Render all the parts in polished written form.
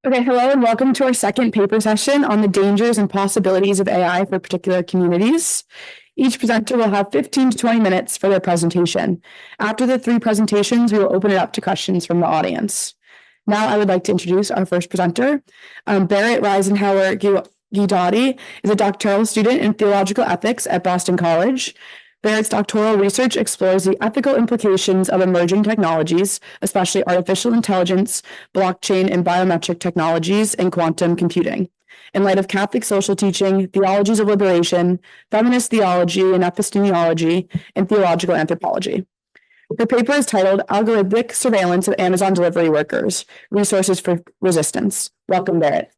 Okay, hello and welcome to our second paper session on the dangers and possibilities of AI for particular communities. Each presenter will have 15 to 20 minutes for their presentation. After the three presentations, we will open it up to questions from the audience. Now I would like to introduce our first presenter. Barrett Reisenhower Guidotti is a doctoral student in theological ethics at Boston College. Barrett's doctoral research explores the ethical implications of emerging technologies, especially artificial intelligence, blockchain, and biometric technologies, and quantum computing. In light of Catholic social teaching, theologies of liberation, feminist theology and epistemology, and theological anthropology. Her paper is titled Algorithmic Surveillance of Amazon Delivery Workers, Resources for Resistance. Welcome, Barrett.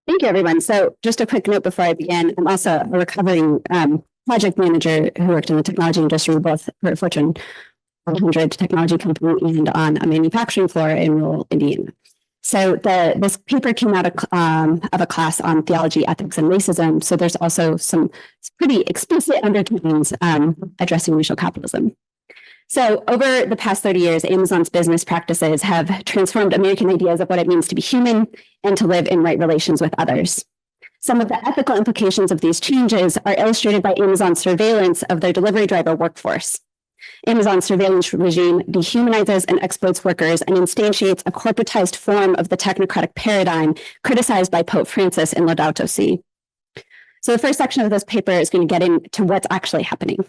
Thank you, everyone. So just a quick note before I begin, I'm also a recovering project manager who worked in the technology industry, both for a Fortune 100 technology company and on a manufacturing floor in rural Indiana. So this paper came out of a class on theology, ethics, and racism. So there's also some pretty explicit undertones addressing racial capitalism. So over the past 30 years, Amazon's business practices have transformed American ideas of what it means to be human and to live in right relations with others. Some of the ethical implications of these changes are illustrated by Amazon's surveillance of their delivery driver workforce. Amazon's surveillance regime dehumanizes and exploits workers and instantiates a corporatized form of the technocratic paradigm criticized by Pope Francis in Laudato Si. So the first section of this paper is going to get into what's actually happening.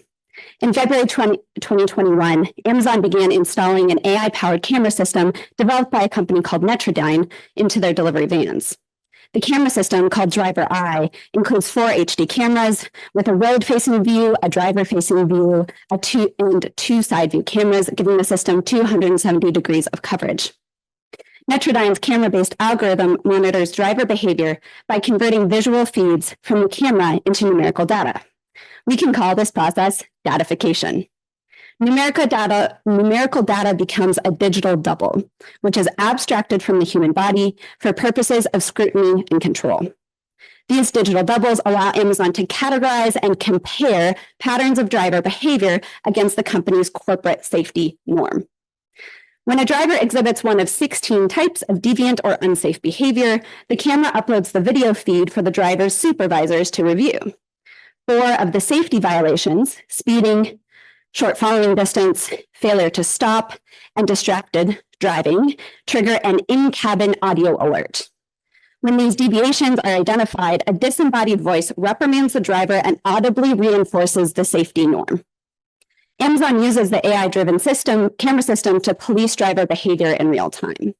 In February 2021, Amazon began installing an AI-powered camera system developed by a company called Netrodyne into their delivery vans. The camera system, called Driver Eye, includes 4 HD cameras with a road-facing view, a driver-facing view, and two side-view cameras, giving the system 270 degrees of coverage. Netrodyne's camera-based algorithm monitors driver behavior by converting visual feeds from the camera into numerical data. We can call this process datification. Numerical data becomes a digital double, which is abstracted from the human body for purposes of scrutiny and control. These digital doubles allow Amazon to categorize and compare patterns of driver behavior against the company's corporate safety norm. When a driver exhibits one of 16 types of deviant or unsafe behavior, the camera uploads the video feed for the driver's supervisors to review. 4 of the safety violations, speeding, short following distance, failure to stop, and distracted driving, trigger an in-cabin audio alert. When these deviations are identified, a disembodied voice reprimands the driver and audibly reinforces the safety norm. Amazon uses the AI-driven camera system to police driver behavior in real time.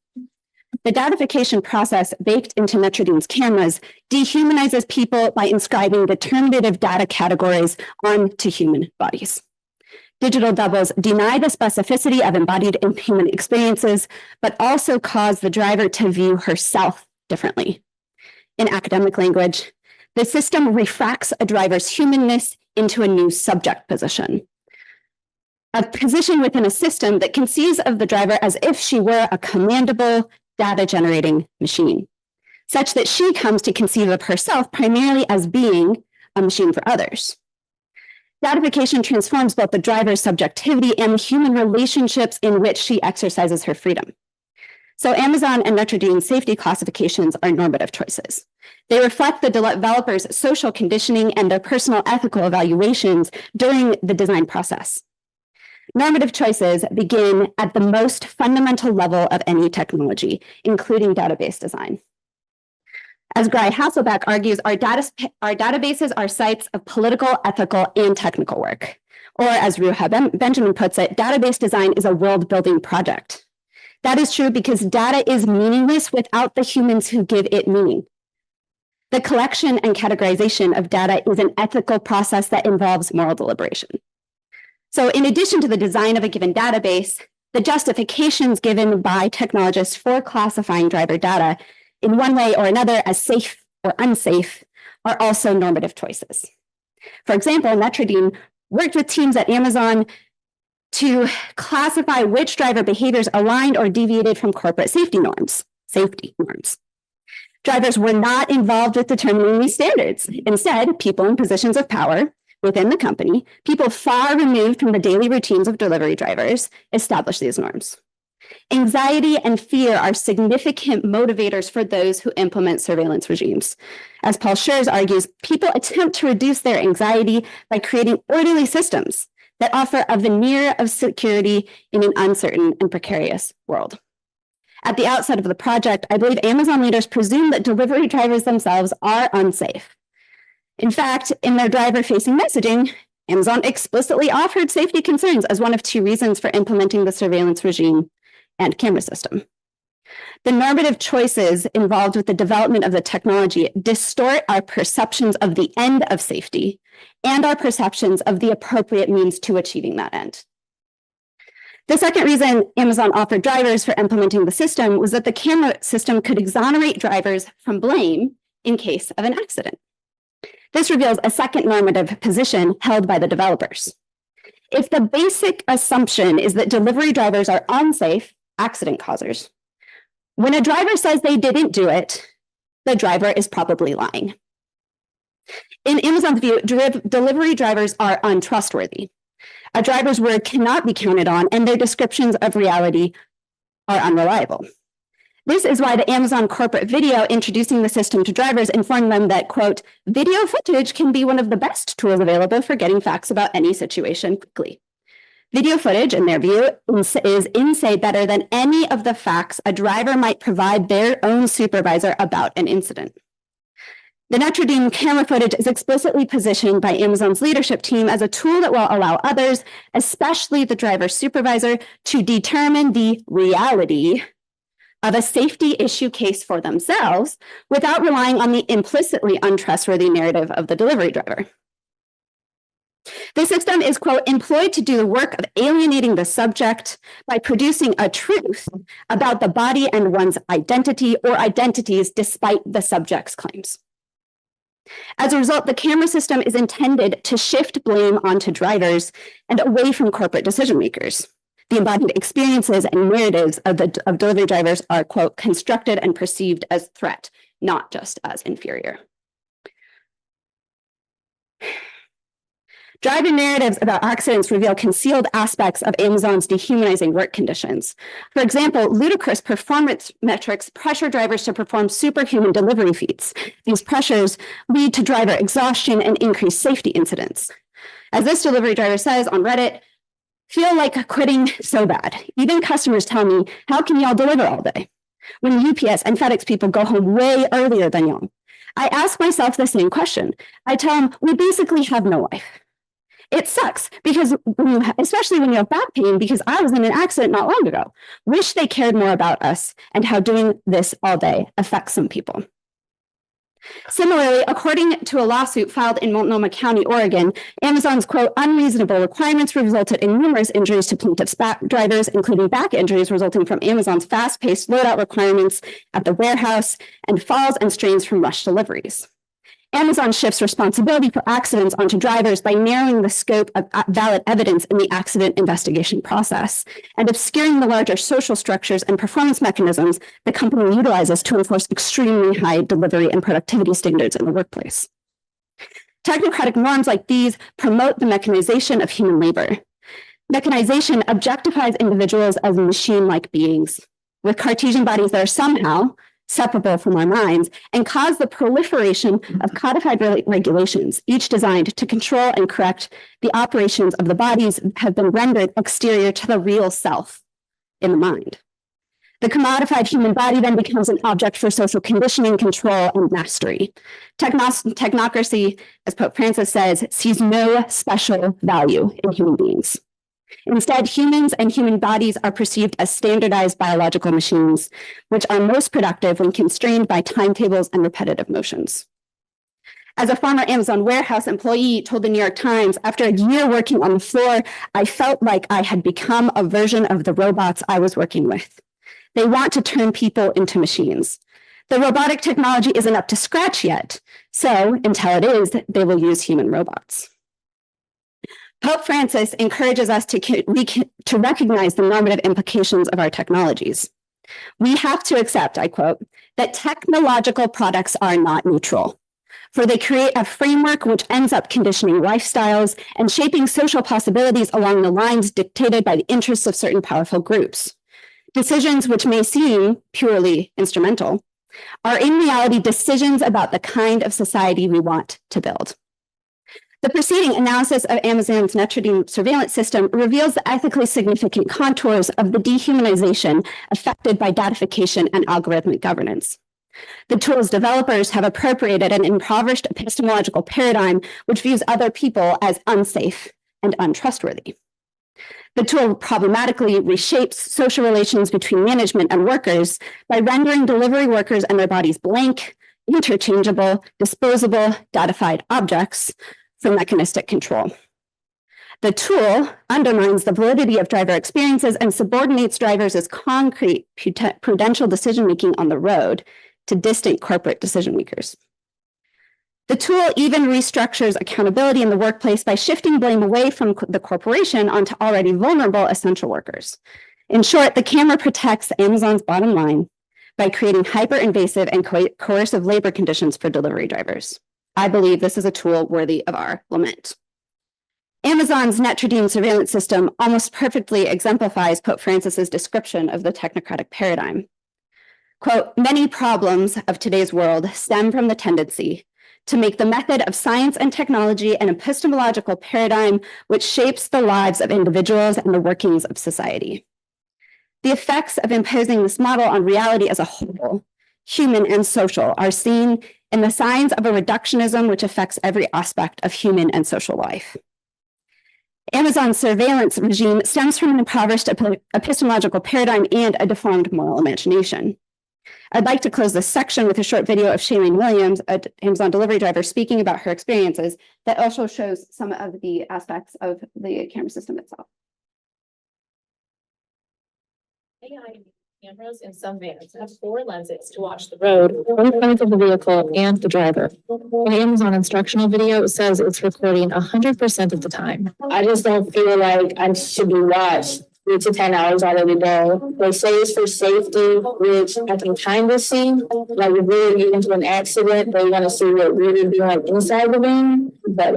The datification process baked into Netrodyne's cameras dehumanizes people by inscribing determinative data categories onto human bodies. Digital doubles deny the specificity of embodied human experiences, but also cause the driver to view herself differently. In academic language, the system refracts a driver's humanness into a new subject position, a position within a system that conceives of the driver as if she were a commandable, data-generating machine, such that she comes to conceive of herself primarily as being a machine for others. Datification transforms both the driver's subjectivity and the human relationships in which she exercises her freedom. So Amazon and Netrodyne's safety classifications are normative choices. They reflect the developer's social conditioning and their personal ethical evaluations during the design process. Normative choices begin at the most fundamental level of any technology, including database design. As Guy Hasselbeck argues, our databases are sites of political, ethical, and technical work. Or as Ruha Benjamin puts it, database design is a world-building project. That is true because data is meaningless without the humans who give it meaning. The collection and categorization of data is an ethical process that involves moral deliberation. So in addition to the design of a given database, the justifications given by technologists for classifying driver data in one way or another as safe or unsafe are also normative choices. For example, Netrodyne worked with teams at Amazon to classify which driver behaviors aligned or deviated from corporate safety norms. Drivers were not involved with determining these standards. Instead, people in positions of power, within the company, people far removed from the daily routines of delivery drivers establish these norms. Anxiety and fear are significant motivators for those who implement surveillance regimes. As Paul Schurz argues, people attempt to reduce their anxiety by creating orderly systems that offer a veneer of security in an uncertain and precarious world. At the outset of the project, I believe Amazon leaders presume that delivery drivers themselves are unsafe. In fact, in their driver-facing messaging, Amazon explicitly offered safety concerns as one of two reasons for implementing the surveillance regime and camera system. The normative choices involved with the development of the technology distort our perceptions of the end of safety and our perceptions of the appropriate means to achieving that end. The second reason Amazon offered drivers for implementing the system was that the camera system could exonerate drivers from blame in case of an accident. This reveals a second normative position held by the developers. If the basic assumption is that delivery drivers are unsafe accident causers, when a driver says they didn't do it, the driver is probably lying. In Amazon's view, delivery drivers are untrustworthy. A driver's word cannot be counted on, and their descriptions of reality are unreliable. This is why the Amazon corporate video introducing the system to drivers informed them that, quote, video footage can be one of the best tools available for getting facts about any situation quickly. Video footage, in their view, is in say better than any of the facts a driver might provide their own supervisor about an incident. The Notre Dame camera footage is explicitly positioned by Amazon's leadership team as a tool that will allow others, especially the driver's supervisor, to determine the reality of a safety issue case for themselves without relying on the implicitly untrustworthy narrative of the delivery driver. The system is, quote, employed to do the work of alienating the subject by producing a truth about the body and one's identity or identities despite the subject's claims. As a result, the camera system is intended to shift blame onto drivers and away from corporate decision makers. The embodied experiences and narratives of delivery drivers are, quote, constructed and perceived as threat, not just as inferior. Driver narratives about accidents reveal concealed aspects of Amazon's dehumanizing work conditions. For example, ludicrous performance metrics pressure drivers to perform superhuman delivery feats. These pressures lead to driver exhaustion and increased safety incidents. As this delivery driver says on Reddit, feel like quitting so bad. Even customers tell me, how can y'all deliver all day? When UPS and FedEx people go home way earlier than y'all. I ask myself the same question. I tell them, we basically have no life. It sucks because, especially when you have back pain, because I was in an accident not long ago. Wish they cared more about us and how doing this all day affects some people. Similarly, according to a lawsuit filed in Multnomah County, Oregon, Amazon's, quote, unreasonable requirements resulted in numerous injuries to plaintiffs' drivers, including back injuries resulting from Amazon's fast-paced loadout requirements at the warehouse and falls and strains from rush deliveries. Amazon shifts responsibility for accidents onto drivers by narrowing the scope of valid evidence in the accident investigation process and obscuring the larger social structures and performance mechanisms the company utilizes to enforce extremely high delivery and productivity standards in the workplace. Technocratic norms like these promote the mechanization of human labor. Mechanization objectifies individuals as machine-like beings with Cartesian bodies that are somehow separable from our minds, and cause the proliferation of codified regulations, each designed to control and correct the operations of the bodies have been rendered exterior to the real self in the mind. The commodified human body then becomes an object for social conditioning, control, and mastery. Technocracy, as Pope Francis says, sees no special value in human beings. Instead, humans and human bodies are perceived as standardized biological machines, which are most productive when constrained by timetables and repetitive motions. As a former Amazon warehouse employee told the New York Times, after a year working on the floor, I felt like I had become a version of the robots I was working with. They want to turn people into machines. The robotic technology isn't up to scratch yet, so until it is, they will use human robots. Pope Francis encourages us to recognize the normative implications of our technologies. We have to accept, I quote, that technological products are not neutral. for they create a framework which ends up conditioning lifestyles and shaping social possibilities along the lines dictated by the interests of certain powerful groups. Decisions which may seem purely instrumental are in reality decisions about the kind of society we want to build. The preceding analysis of Amazon's Notre surveillance system reveals the ethically significant contours of the dehumanization affected by datification and algorithmic governance. The tool's developers have appropriated an impoverished epistemological paradigm which views other people as unsafe and untrustworthy. The tool problematically reshapes social relations between management and workers by rendering delivery workers and their bodies blank, interchangeable, disposable, datified objects for mechanistic control. The tool undermines the validity of driver experiences and subordinates drivers as concrete prudential decision-making on the road to distant corporate decision makers. The tool even restructures accountability in the workplace by shifting blame away from the corporation onto already vulnerable essential workers. In short, the camera protects Amazon's bottom line by creating hyper-invasive and coercive labor conditions for delivery drivers. I believe this is a tool worthy of our lament. Amazon's Notre surveillance system almost perfectly exemplifies Pope Francis's description of the technocratic paradigm. Quote, many problems of today's world stem from the tendency to make the method of science and technology an epistemological paradigm which shapes the lives of individuals and the workings of society. The effects of imposing this model on reality as a whole, human and social, are seen in the signs of a reductionism which affects every aspect of human and social life. Amazon's surveillance regime stems from an impoverished epistemological paradigm and a deformed moral imagination. I'd like to close this section with a short video of Shailene Williams, an Amazon delivery driver, speaking about her experiences that also shows some of the aspects of the camera system itself. AI cameras in some vans have 4 lenses to watch the road, both sides of the vehicle and the driver. An Amazon instructional video says it's recording 100% of the time. I just don't feel like I should be watched 8 to 10 hours out of the day. They say it's for safety, which I can kind of see. Like if we really get into an accident, they want to see what really be like inside the van. But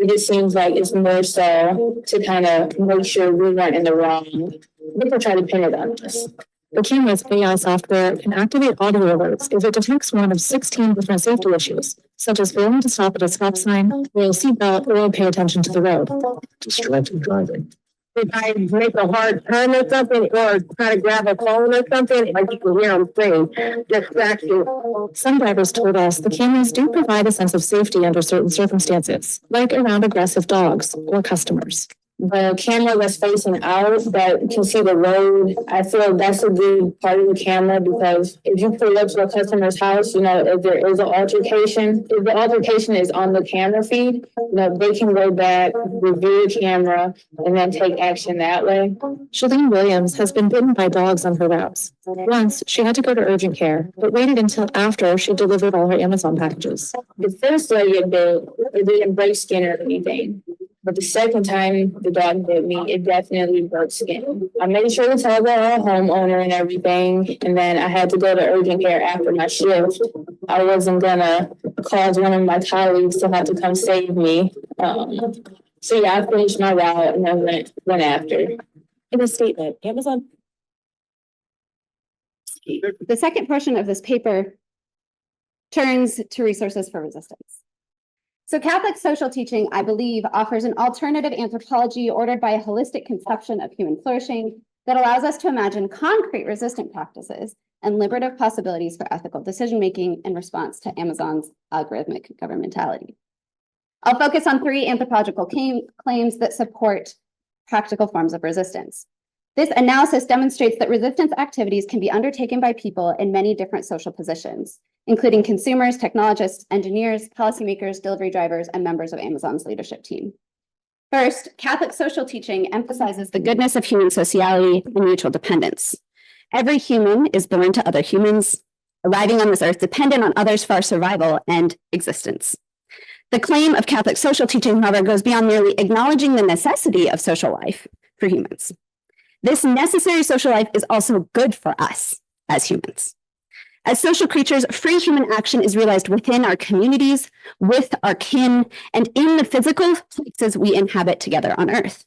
it just seems like it's more so to kind of make sure we weren't in the wrong. People try to pin it on us. The camera's AI software can activate audio alerts if it detects one of 16 different safety issues, such as failing to stop at a stop sign, wear a seatbelt, or pay attention to the road. Distracted driving. If I make a hard turn or something, or try to grab a phone or something, like you can hear them saying, distraction. Some drivers told us the cameras do provide a sense of safety under certain circumstances, like around aggressive dogs or customers. The camera that's facing out that can see the road, I feel that's a good part of the camera because if you pull up to a customer's house, you know, if there is an altercation, if the altercation is on the camera feed, you know, they can go back, review the camera, and then take action that way. Shailene Williams has been bitten by dogs on her routes. Once, she had to go to urgent care, but waited until after she delivered all her Amazon packages. The first day it didn't break skin or anything. But the second time the dog bit me, it definitely broke skin. I made sure to tell the homeowner and everything, and then I had to go to urgent care after my shift. I wasn't gonna cause one of my colleagues to have to come save me. So yeah, I finished my route and then went after. In a statement, Amazon. The second portion of this paper turns to resources for resistance. So Catholic social teaching, I believe, offers an alternative anthropology ordered by a holistic conception of human flourishing that allows us to imagine concrete resistant practices and liberative possibilities for ethical decision-making in response to Amazon's algorithmic governmentality. I'll focus on 3 anthropological claims that support practical forms of resistance. This analysis demonstrates that resistance activities can be undertaken by people in many different social positions, including consumers, technologists, engineers, policymakers, delivery drivers, and members of Amazon's leadership team. First, Catholic social teaching emphasizes the goodness of human sociality and mutual dependence. Every human is born to other humans, arriving on this earth dependent on others for our survival and existence. The claim of Catholic social teaching, however, goes beyond merely acknowledging the necessity of social life for humans. This necessary social life is also good for us as humans. As social creatures, free human action is realized within our communities, with our kin, and in the physical places we inhabit together on Earth.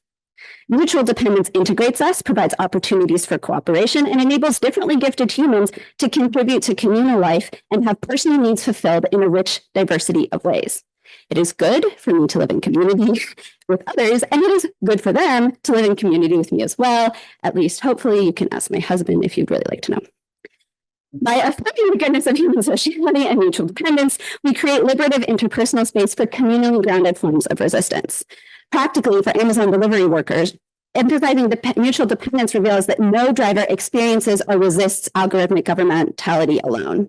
Mutual dependence integrates us, provides opportunities for cooperation, and enables differently gifted humans to contribute to communal life and have personal needs fulfilled in a rich diversity of ways. It is good for me to live in community with others, and it is good for them to live in community with me as well. At least, hopefully, you can ask my husband if you'd really like to know. By affirming the goodness of human sociality and mutual dependence, we create liberative interpersonal space for communally grounded forms of resistance. Practically, for Amazon delivery workers, emphasizing mutual dependence reveals that no driver experiences or resists algorithmic governmentality alone.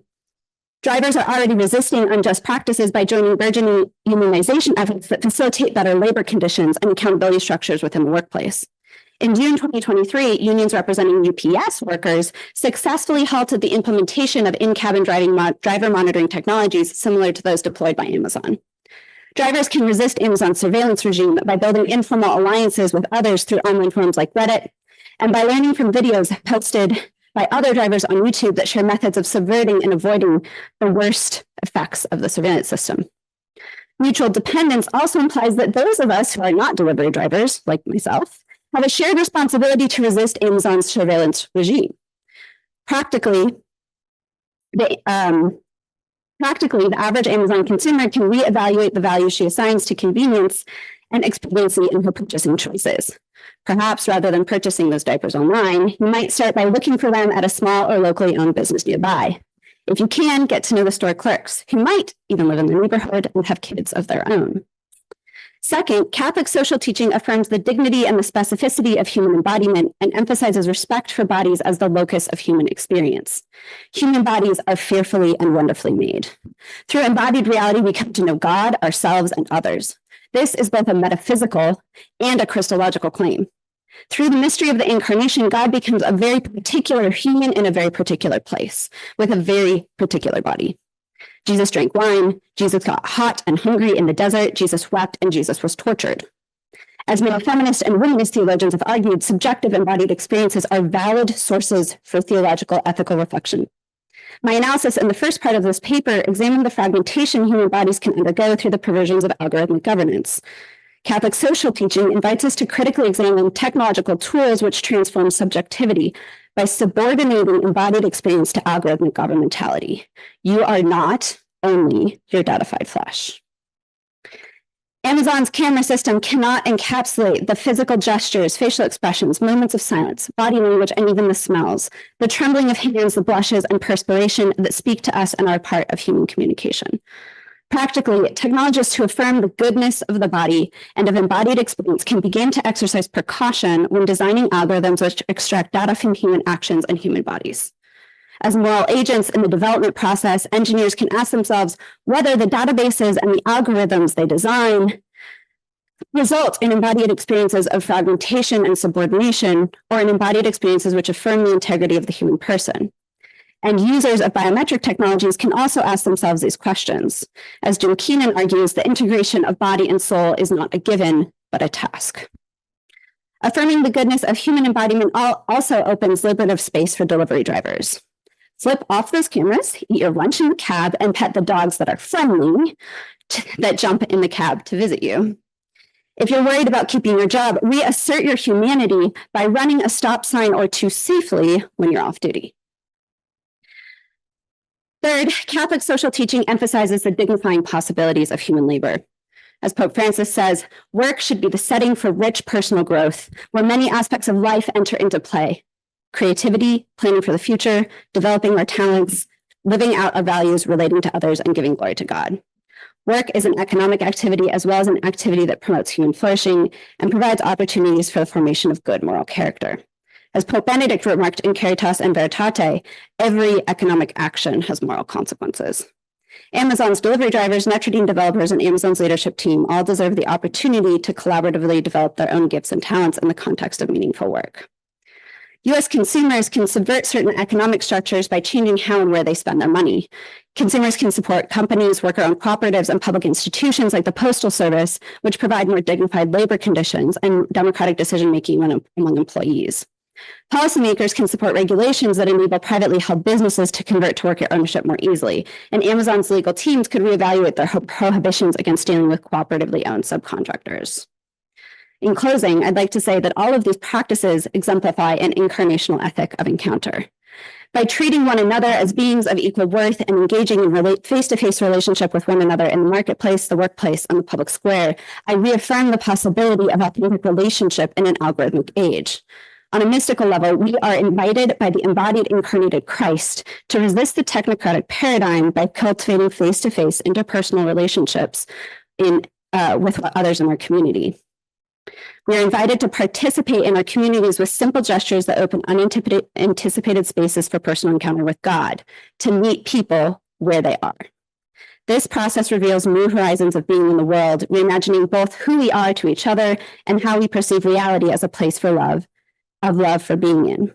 Drivers are already resisting unjust practices by joining burgeoning unionization efforts that facilitate better labor conditions and accountability structures within the workplace. In June 2023, unions representing UPS workers successfully halted the implementation of in-cabin driver monitoring technologies similar to those deployed by Amazon. Drivers can resist Amazon's surveillance regime by building informal alliances with others through online forums like Reddit, and by learning from videos posted by other drivers on YouTube that share methods of subverting and avoiding the worst effects of the surveillance system. Mutual dependence also implies that those of us who are not delivery drivers, like myself, have a shared responsibility to resist Amazon's surveillance regime. Practically, the average Amazon consumer can reevaluate the value she assigns to convenience and expediency in her purchasing choices. Perhaps rather than purchasing those diapers online, you might start by looking for them at a small or locally owned business nearby. If you can, get to know the store clerks, who might even live in the neighborhood and have kids of their own. Second, Catholic social teaching affirms the dignity and the specificity of human embodiment and emphasizes respect for bodies as the locus of human experience. Human bodies are fearfully and wonderfully made. Through embodied reality, we come to know God, ourselves, and others. This is both a metaphysical and a Christological claim. Through the mystery of the incarnation, God becomes a very particular human in a very particular place, with a very particular body. Jesus drank wine, Jesus got hot and hungry in the desert, Jesus wept, and Jesus was tortured. As many feminist and womanist theologians have argued, subjective embodied experiences are valid sources for theological ethical reflection. My analysis in the first part of this paper examined the fragmentation human bodies can undergo through the perversions of algorithmic governance. Catholic social teaching invites us to critically examine technological tools which transform subjectivity by subordinating embodied experience to algorithmic governmentality. You are not only your datafied flesh. Amazon's camera system cannot encapsulate the physical gestures, facial expressions, moments of silence, body language, and even the smells, the trembling of hands, the blushes, and perspiration that speak to us and are part of human communication. Practically, technologists who affirm the goodness of the body and of embodied experience can begin to exercise precaution when designing algorithms which extract data from human actions and human bodies. As moral agents in the development process, engineers can ask themselves whether the databases and the algorithms they design result in embodied experiences of fragmentation and subordination, or in embodied experiences which affirm the integrity of the human person. And users of biometric technologies can also ask themselves these questions. As Jim Keenan argues, the integration of body and soul is not a given, but a task. Affirming the goodness of human embodiment also opens liberative space for delivery drivers. Flip off those cameras, eat your lunch in the cab, and pet the dogs that are friendly that jump in the cab to visit you. If you're worried about keeping your job, reassert your humanity by running a stop sign or two safely when you're off duty. Third, Catholic social teaching emphasizes the dignifying possibilities of human labor. As Pope Francis says, work should be the setting for rich personal growth, where many aspects of life enter into play. Creativity, planning for the future, developing our talents, living out our values, relating to others, and giving glory to God. Work is an economic activity as well as an activity that promotes human flourishing and provides opportunities for the formation of good moral character. As Pope Benedict remarked in Caritas and Veritate, every economic action has moral consequences. Amazon's delivery drivers, Notre Dame developers, and Amazon's leadership team all deserve the opportunity to collaboratively develop their own gifts and talents in the context of meaningful work. U.S. consumers can subvert certain economic structures by changing how and where they spend their money. Consumers can support companies, worker-owned cooperatives, and public institutions like the Postal Service, which provide more dignified labor conditions and democratic decision-making among employees. Policymakers can support regulations that enable privately held businesses to convert to worker ownership more easily, and Amazon's legal teams could reevaluate their prohibitions against dealing with cooperatively owned subcontractors. In closing, I'd like to say that all of these practices exemplify an incarnational ethic of encounter. By treating one another as beings of equal worth and engaging in face-to-face relationship with one another in the marketplace, the workplace, and the public square, I reaffirm the possibility of authentic relationship in an algorithmic age. On a mystical level, we are invited by the embodied incarnated Christ to resist the technocratic paradigm by cultivating face-to-face interpersonal relationships with others in our community. We are invited to participate in our communities with simple gestures that open unanticipated spaces for personal encounter with God, to meet people where they are. This process reveals new horizons of being in the world, reimagining both who we are to each other and how we perceive reality as a place for love for being in.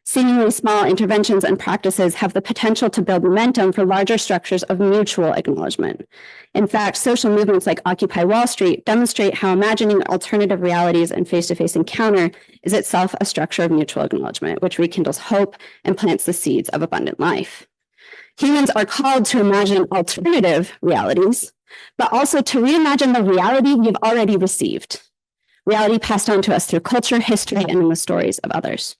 Seemingly small interventions and practices have the potential to build momentum for larger structures of mutual acknowledgement. In fact, social movements like Occupy Wall Street demonstrate how imagining alternative realities and face-to-face encounter is itself a structure of mutual acknowledgement, which rekindles hope and plants the seeds of abundant life. Humans are called to imagine alternative realities, but also to reimagine the reality we've already received, reality passed on to us through culture, history, and in the stories of others.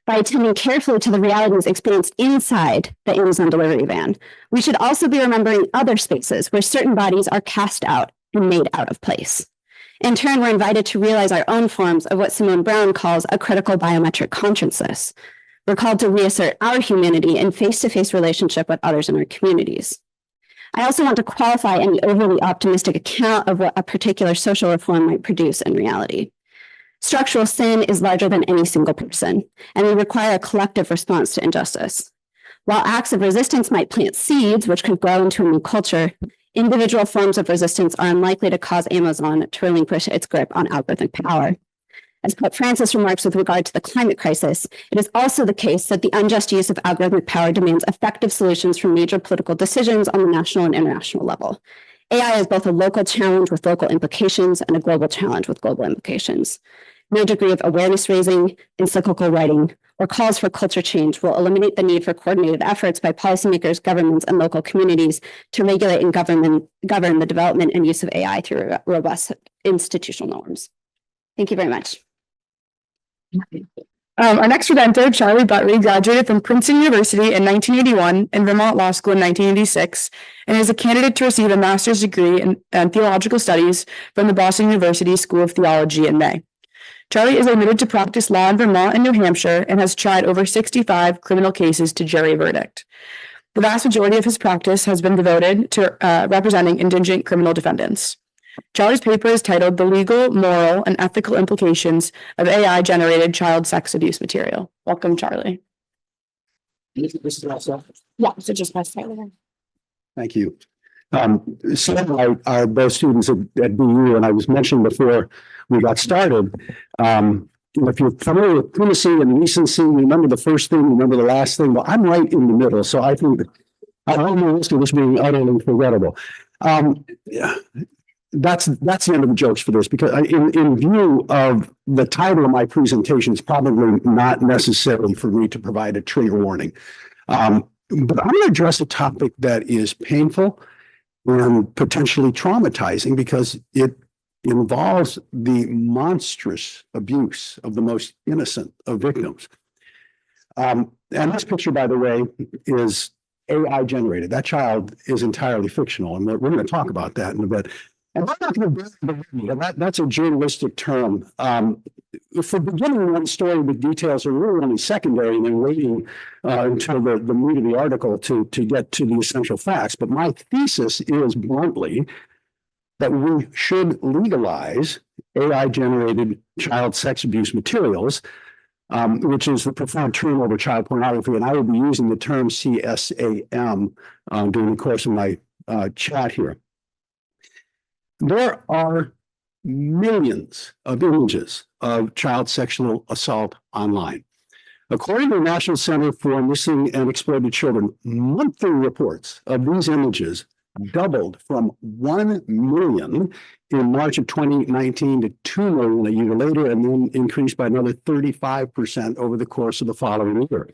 By attending carefully to the realities experienced inside the Amazon delivery van, we should also be remembering other spaces where certain bodies are cast out and made out of place. In turn, we're invited to realize our own forms of what Simone Brown calls a critical biometric consciousness. We're called to reassert our humanity in face-to-face relationship with others in our communities. I also want to qualify any overly optimistic account of what a particular social reform might produce in reality. Structural sin is larger than any single person, and we require a collective response to injustice. While acts of resistance might plant seeds, which could grow into a new culture, individual forms of resistance are unlikely to cause Amazon to relinquish its grip on algorithmic power. As Pope Francis remarks with regard to the climate crisis, it is also the case that the unjust use of algorithmic power demands effective solutions for major political decisions on the national and international level. AI is both a local challenge with local implications and a global challenge with global implications. No degree of awareness raising, encyclical writing, or calls for culture change will eliminate the need for coordinated efforts by policymakers, governments, and local communities to regulate and govern the development and use of AI through robust institutional norms. Thank you very much. Our next presenter, Charlie Buttrey, graduated from Princeton University in 1981 and Vermont Law School in 1986, and is a candidate to receive a master's degree in theological studies from the Boston University School of Theology in May. Charlie is admitted to practice law in Vermont and New Hampshire and has tried over 65 criminal cases to jury verdict. The vast majority of his practice has been devoted to representing indigent criminal defendants. Charlie's paper is titled "The Legal, Moral, and Ethical Implications of AI-Generated Child Sex Abuse Material." Welcome, Charlie. Yeah, so just press Tyler. Thank you. Some are both students at BU, and I was mentioning before we got started, if you're familiar with primacy and recency, remember the first thing, remember the last thing. Well, I'm right in the middle, so I think I run the risk of this being utterly forgettable. That's the end of the jokes for this, because in view of the title of my presentation, it's probably not necessary for me to provide a trigger warning. But I'm going to address a topic that is painful and potentially traumatizing because it involves the monstrous abuse of the most innocent of victims. And this picture, by the way, is AI generated. That child is entirely fictional, and we're going to talk about that in a bit. And I'm not going to that's a journalistic term. For beginning one story with details are really only secondary, and then waiting until the meat of the article to get to the essential facts. But my thesis is bluntly that we should legalize AI-generated child sex abuse materials, which is the preferred term over child pornography. And I will be using the term CSAM during the course of my chat here. There are millions of images of child sexual assault online. According to the National Center for Missing and Exploited Children, monthly reports of these images doubled from 1 million in March of 2019 to 2 million a year later, and then increased by another 35% over the course of the following year.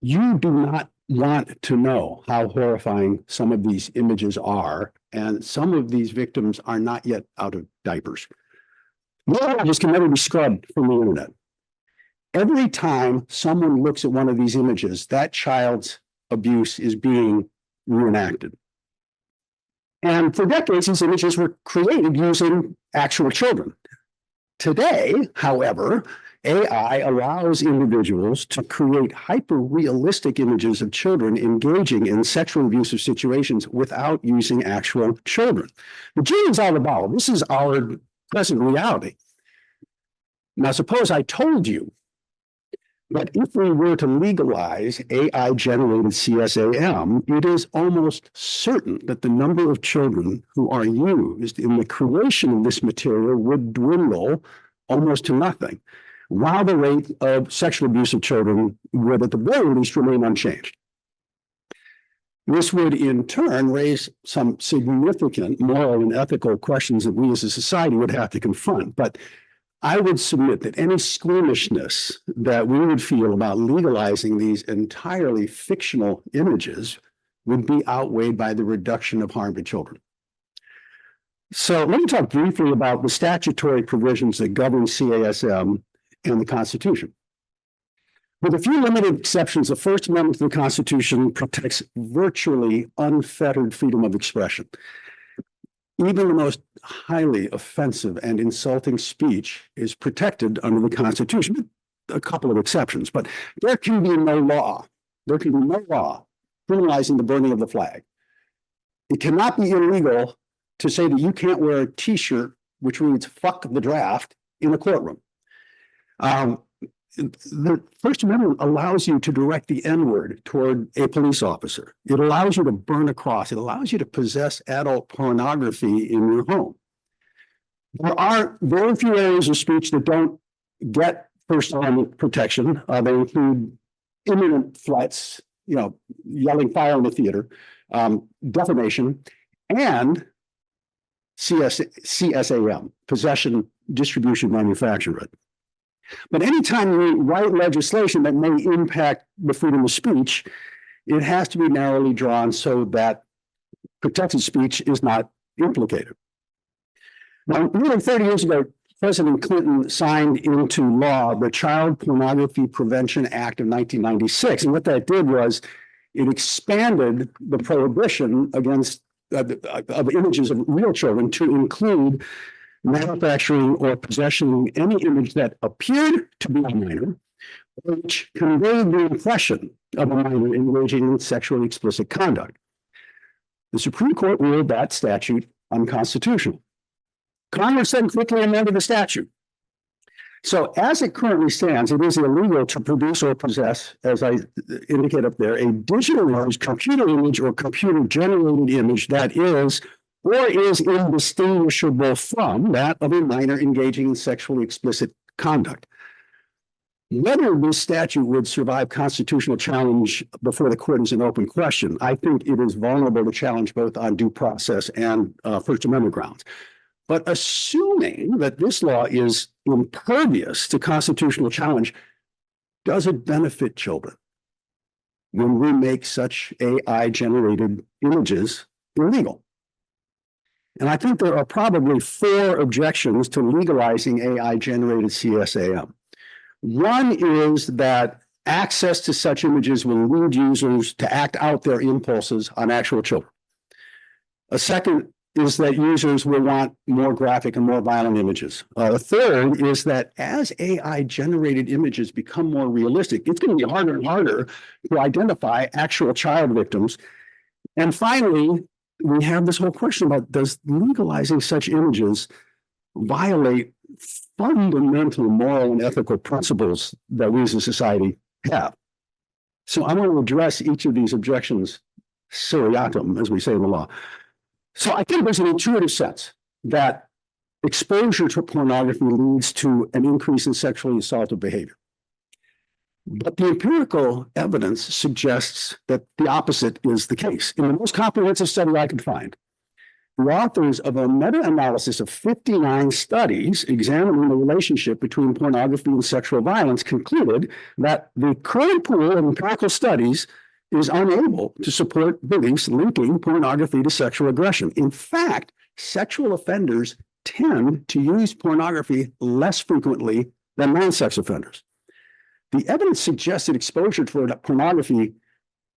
You do not want to know how horrifying some of these images are, and some of these victims are not yet out of diapers. No images can never be scrubbed from the internet. Every time someone looks at one of these images, that child's abuse is being reenacted. And for decades, these images were created using actual children. Today, however, AI allows individuals to create hyper-realistic images of children engaging in sexual abusive situations without using actual children. The genie's out of the bottle. This is our present reality. Now, suppose I told you that if we were to legalize AI-generated CSAM, it is almost certain that the number of children who are used in the creation of this material would dwindle almost to nothing, while the rate of sexual abuse of children would at the very least remain unchanged. This would in turn raise some significant moral and ethical questions that we as a society would have to confront. But I would submit that any squeamishness that we would feel about legalizing these entirely fictional images would be outweighed by the reduction of harm to children. So let me talk briefly about the statutory provisions that govern CASM and the Constitution. With a few limited exceptions, the First Amendment to the Constitution protects virtually unfettered freedom of expression. Even the most highly offensive and insulting speech is protected under the Constitution, with a couple of exceptions. But there can be no law criminalizing the burning of the flag. It cannot be illegal to say that you can't wear a T-shirt which reads "fuck the draft" in a courtroom. The First Amendment allows you to direct the N-word toward a police officer. It allows you to burn a cross. It allows you to possess adult pornography in your home. There are very few areas of speech that don't get First Amendment protection. They include imminent threats, yelling fire in the theater, defamation, and CSAM, possession, distribution, manufacture. But anytime you write legislation that may impact the freedom of speech, it has to be narrowly drawn so that protected speech is not implicated. Now, nearly 30 years ago, President Clinton signed into law the Child Pornography Prevention Act of 1996. And what that did was it expanded the prohibition against of images of real children to include manufacturing or possession of any image that appeared to be a minor, which conveyed the impression of a minor engaging in sexually explicit conduct. The Supreme Court ruled that statute unconstitutional. Congress then quickly amended the statute. So as it currently stands, it is illegal to produce or possess, as I indicate up there, a digital image, computer image, or computer-generated image that is or is indistinguishable from that of a minor engaging in sexually explicit conduct. Whether this statute would survive constitutional challenge before the court is an open question. I think it is vulnerable to challenge both on due process and First Amendment grounds. But assuming that this law is impervious to constitutional challenge, does it benefit children when we make such AI-generated images illegal? And I think there are probably 4 objections to legalizing AI-generated CSAM. One is that access to such images will lead users to act out their impulses on actual children. A second is that users will want more graphic and more violent images. The third is that as AI-generated images become more realistic, it's going to be harder and harder to identify actual child victims. And finally, we have this whole question about, does legalizing such images violate fundamental moral and ethical principles that we as a society have? So I want to address each of these objections seriatim, as we say in the law. So I think there's an intuitive sense that exposure to pornography leads to an increase in sexually assaultive behavior. But the empirical evidence suggests that the opposite is the case. In the most comprehensive study I could find, the authors of a meta-analysis of 59 studies examining the relationship between pornography and sexual violence concluded that the current pool of empirical studies is unable to support beliefs linking pornography to sexual aggression. In fact, sexual offenders tend to use pornography less frequently than non-sex offenders. The evidence suggests that exposure to pornography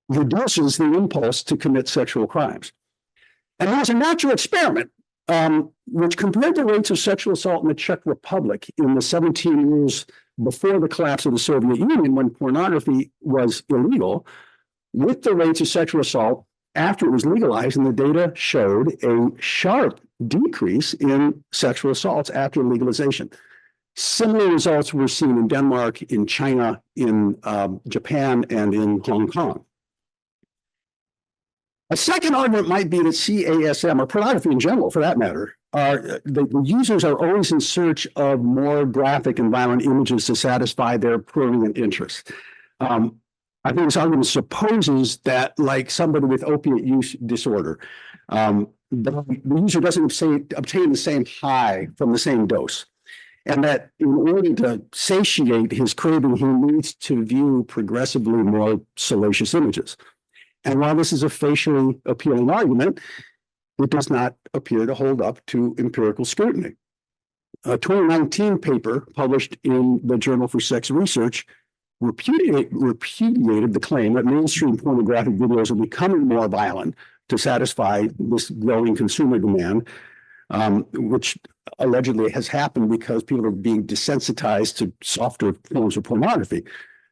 reduces the impulse to commit sexual crimes. And there's a natural experiment which compared the rates of sexual assault in the Czech Republic in the 17 years before the collapse of the Soviet Union, when pornography was illegal, with the rates of sexual assault after it was legalized, and the data showed a sharp decrease in sexual assaults after legalization. Similar results were seen in Denmark, in China, in Japan, and in Hong Kong. A second argument might be that CASM, or pornography in general, for that matter, the users are always in search of more graphic and violent images to satisfy their prurient interest. I think this argument supposes that, like somebody with opiate use disorder, the user doesn't obtain the same high from the same dose. And that in order to satiate his craving, he needs to view progressively more salacious images. And while this is a facially appealing argument, it does not appear to hold up to empirical scrutiny. A 2019 paper published in the Journal for Sex Research repudiated the claim that mainstream pornographic videos are becoming more violent to satisfy this growing consumer demand, which allegedly has happened because people are being desensitized to softer forms of pornography.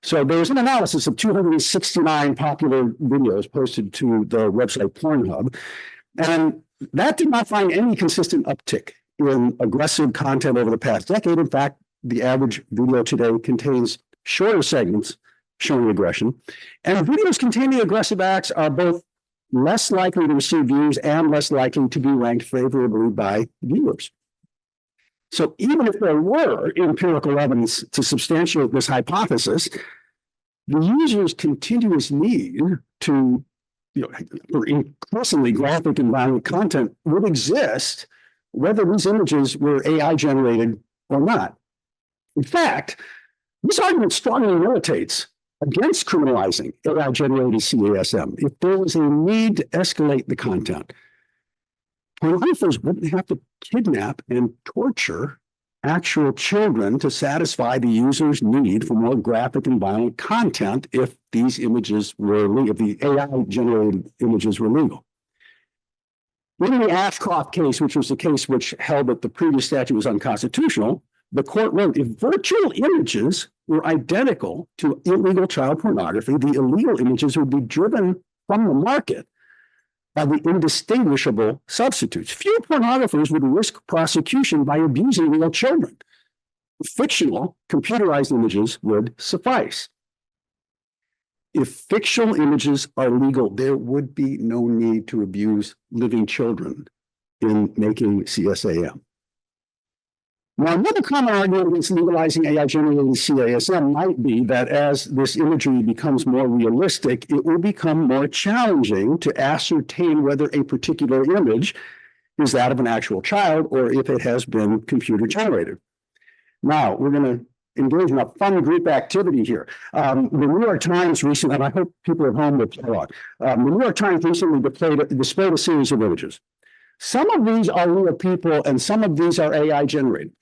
So there was an analysis of 269 popular videos posted to the website Pornhub, and that did not find any consistent uptick in aggressive content over the past decade. In fact, the average video today contains shorter segments showing aggression, and videos containing aggressive acts are both less likely to receive views and less likely to be ranked favorably by viewers. So even if there were empirical evidence to substantiate this hypothesis, the user's continuous need to, for increasingly graphic and violent content would exist whether these images were AI generated or not. In fact, this argument strongly militates against criminalizing AI-generated CASM. If there was a need to escalate the content, pornographers wouldn't have to kidnap and torture actual children to satisfy the user's need for more graphic and violent content if these images were legal, if the AI-generated images were legal. In the Ashcroft case, which was the case which held that the previous statute was unconstitutional, the court wrote, if virtual images were identical to illegal child pornography, the illegal images would be driven from the market by the indistinguishable substitutes. Few pornographers would risk prosecution by abusing real children. Fictional, computerized images would suffice. If fictional images are legal, there would be no need to abuse living children in making CSAM. Now, another common argument against legalizing AI-generated CASM might be that as this imagery becomes more realistic, it will become more challenging to ascertain whether a particular image is that of an actual child or if it has been computer-generated. Now, we're going to engage in a fun group activity here. The New York Times recently, and I hope people at home will play along, the New York Times recently displayed a series of images. Some of these are real people and some of these are AI-generated.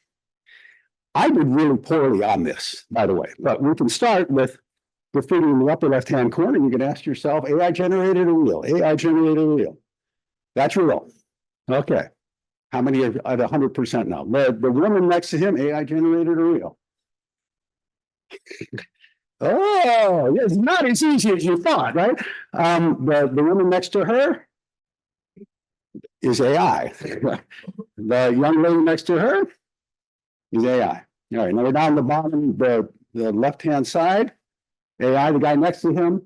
I did really poorly on this, by the way, but we can start with graffiti in the upper left-hand corner. You can ask yourself, AI generated or real? AI generated or real? That's real. Okay. How many are at 100% now? The woman next to him, AI generated or real? Oh, it's not as easy as you thought, right? The woman next to her is AI. The young lady next to her is AI. All right, now we're down the bottom, the left-hand side, AI, the guy next to him.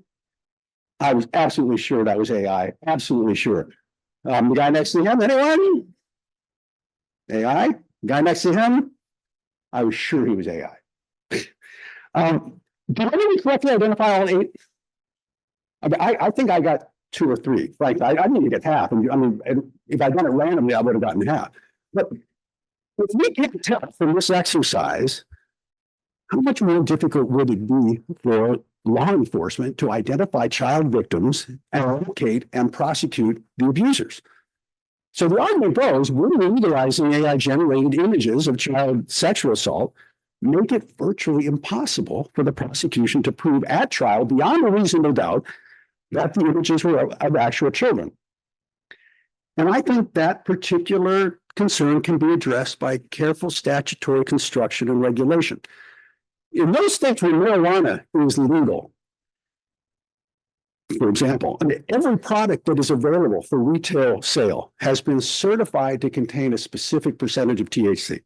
I was absolutely sure that was AI, absolutely sure. The guy next to him, anyone? AI? The guy next to him? I was sure he was AI. Did I correctly identify all 8? I mean, I think I got 2 or 3, right? I didn't even get half. And I mean, if I'd done it randomly, I would have gotten half. But if we can't tell from this exercise, how much more difficult would it be for law enforcement to identify child victims and locate and prosecute the abusers? So the argument goes, we're legalizing AI-generated images of child sexual assault, make it virtually impossible for the prosecution to prove at trial, beyond a reasonable doubt, that the images were of actual children. And I think that particular concern can be addressed by careful statutory construction and regulation. In those states where marijuana is legal, for example, I mean, every product that is available for retail sale has been certified to contain a specific percentage of THC.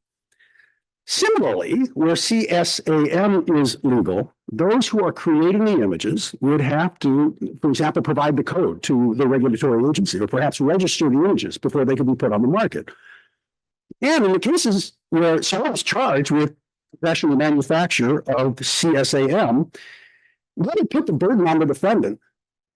Similarly, where CSAM is legal, those who are creating the images would have to, for example, provide the code to the regulatory agency or perhaps register the images before they can be put on the market. And in the cases where someone is charged with possession and manufacture of CSAM, let it put the burden on the defendant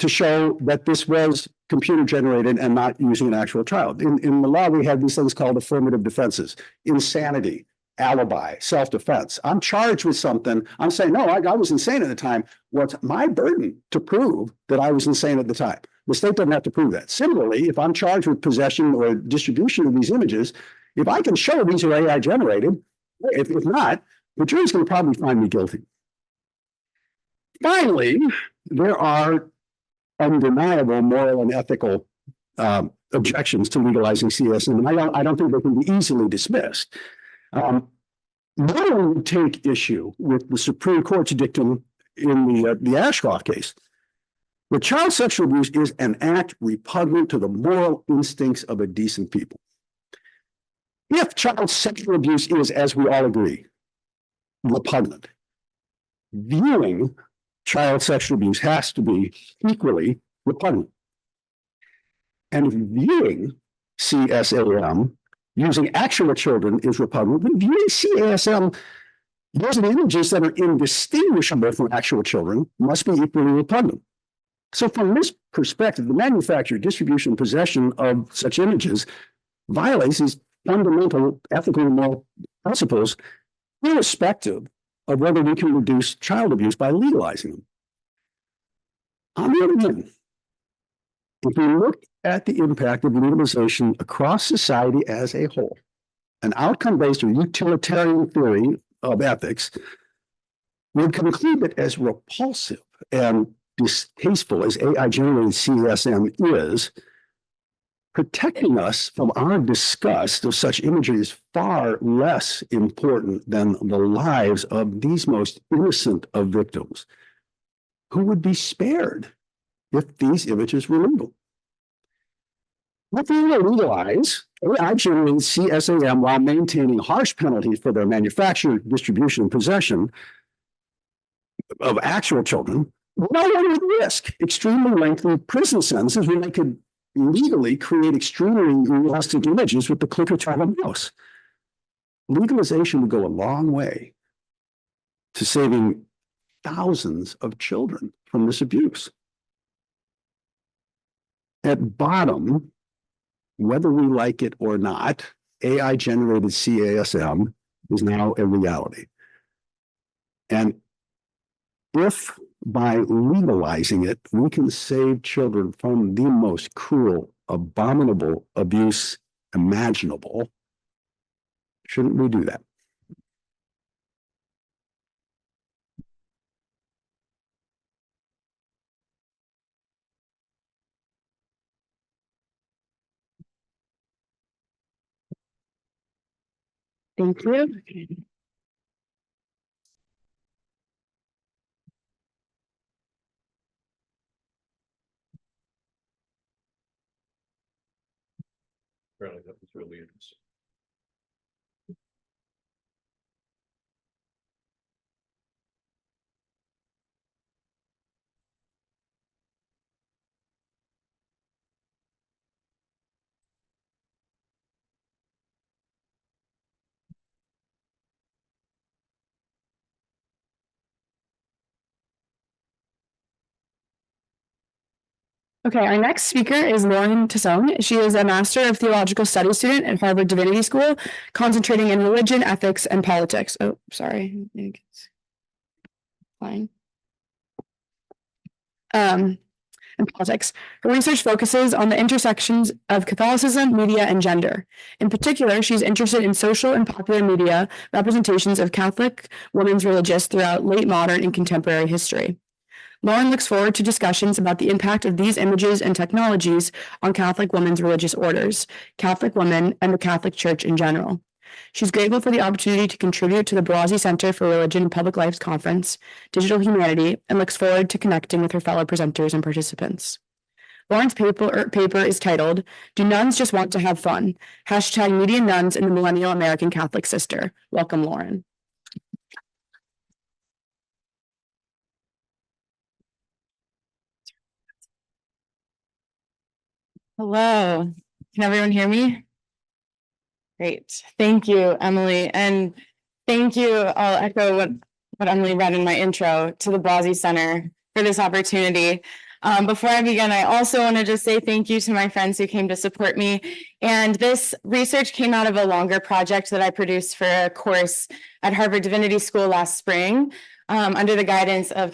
to show that this was computer generated and not using an actual child. In the law, we have these things called affirmative defenses: insanity, alibi, self-defense. I'm charged with something. I'm saying, no, I was insane at the time. Well, it's my burden to prove that I was insane at the time. The state doesn't have to prove that. Similarly, if I'm charged with possession or distribution of these images, if I can show these are AI generated, if not, the jury's going to probably find me guilty. Finally, there are undeniable moral and ethical objections to legalizing CSM, and I don't think they can be easily dismissed. No one would take issue with the Supreme Court's dictum in the Ashcroft case. The child sexual abuse is an act repugnant to the moral instincts of a decent people. If child sexual abuse is, as we all agree, repugnant, viewing child sexual abuse has to be equally repugnant. And if viewing CSAM using actual children is repugnant, then viewing CSAM using images that are indistinguishable from actual children must be equally repugnant. So from this perspective, the manufacture, distribution, possession of such images violates these fundamental ethical and moral principles, irrespective of whether we can reduce child abuse by legalizing them. On the other hand, if we look at the impact of legalization across society as a whole, an outcome-based or utilitarian theory of ethics would conclude that as repulsive and distasteful as AI-generated CSM is, protecting us from our disgust of such imagery is far less important than the lives of these most innocent of victims who would be spared if these images were legal. If we legalize AI-generated CSAM while maintaining harsh penalties for their manufacture, distribution, and possession of actual children, no one would risk extremely lengthy prison sentences when they could legally create extremely realistic images with the click of a mouse. Legalization would go a long way to saving thousands of children from this abuse. At bottom, whether we like it or not, AI-generated CSAM is now a reality. And if by legalizing it, we can save children from the most cruel, abominable abuse imaginable, shouldn't we do that? Thank you. Really, that was really interesting. Okay, our next speaker is Lauren Tassone. She is a Master of Theological Studies student at Harvard Divinity School, concentrating in religion, ethics, and politics. Oh, sorry. Fine. And politics. Her research focuses on the intersections of Catholicism, media, and gender. In particular, she's interested in social and popular media representations of Catholic women's religious throughout late modern and contemporary history. Lauren looks forward to discussions about the impact of these images and technologies on Catholic women's religious orders, Catholic women, and the Catholic Church in general. She's grateful for the opportunity to contribute to the Buttrey Center for Religion and Public Life Conference, Digital Humanity, and looks forward to connecting with her fellow presenters and participants. Lauren's paper is titled, "Do Nuns Just Want to Have Fun? Hashtag Median Nuns in the Millennial American Catholic Sister." Welcome, Lauren. Hello, can everyone hear me? Great, thank you, Emily, and thank you, I'll echo what Emily read in my intro to the Buttrey Center for this opportunity. Before I begin, I also want to just say thank you to my friends who came to support me. And this research came out of a longer project that I produced for a course at Harvard Divinity School last spring, under the guidance of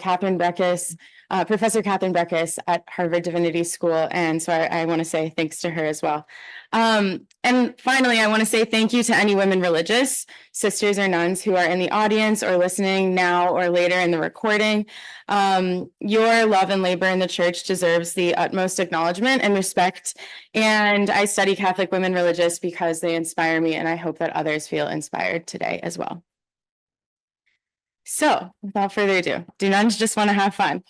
Professor Catherine Breckus at Harvard Divinity School. And so I want to say thanks to her as well. And finally, I want to say thank you to any women religious, sisters or nuns who are in the audience or listening now or later in the recording. Your love and labor in the church deserves the utmost acknowledgement and respect. And I study Catholic women religious because they inspire me, and I hope that others feel inspired today as well. So, without further ado, do nuns just want to have fun?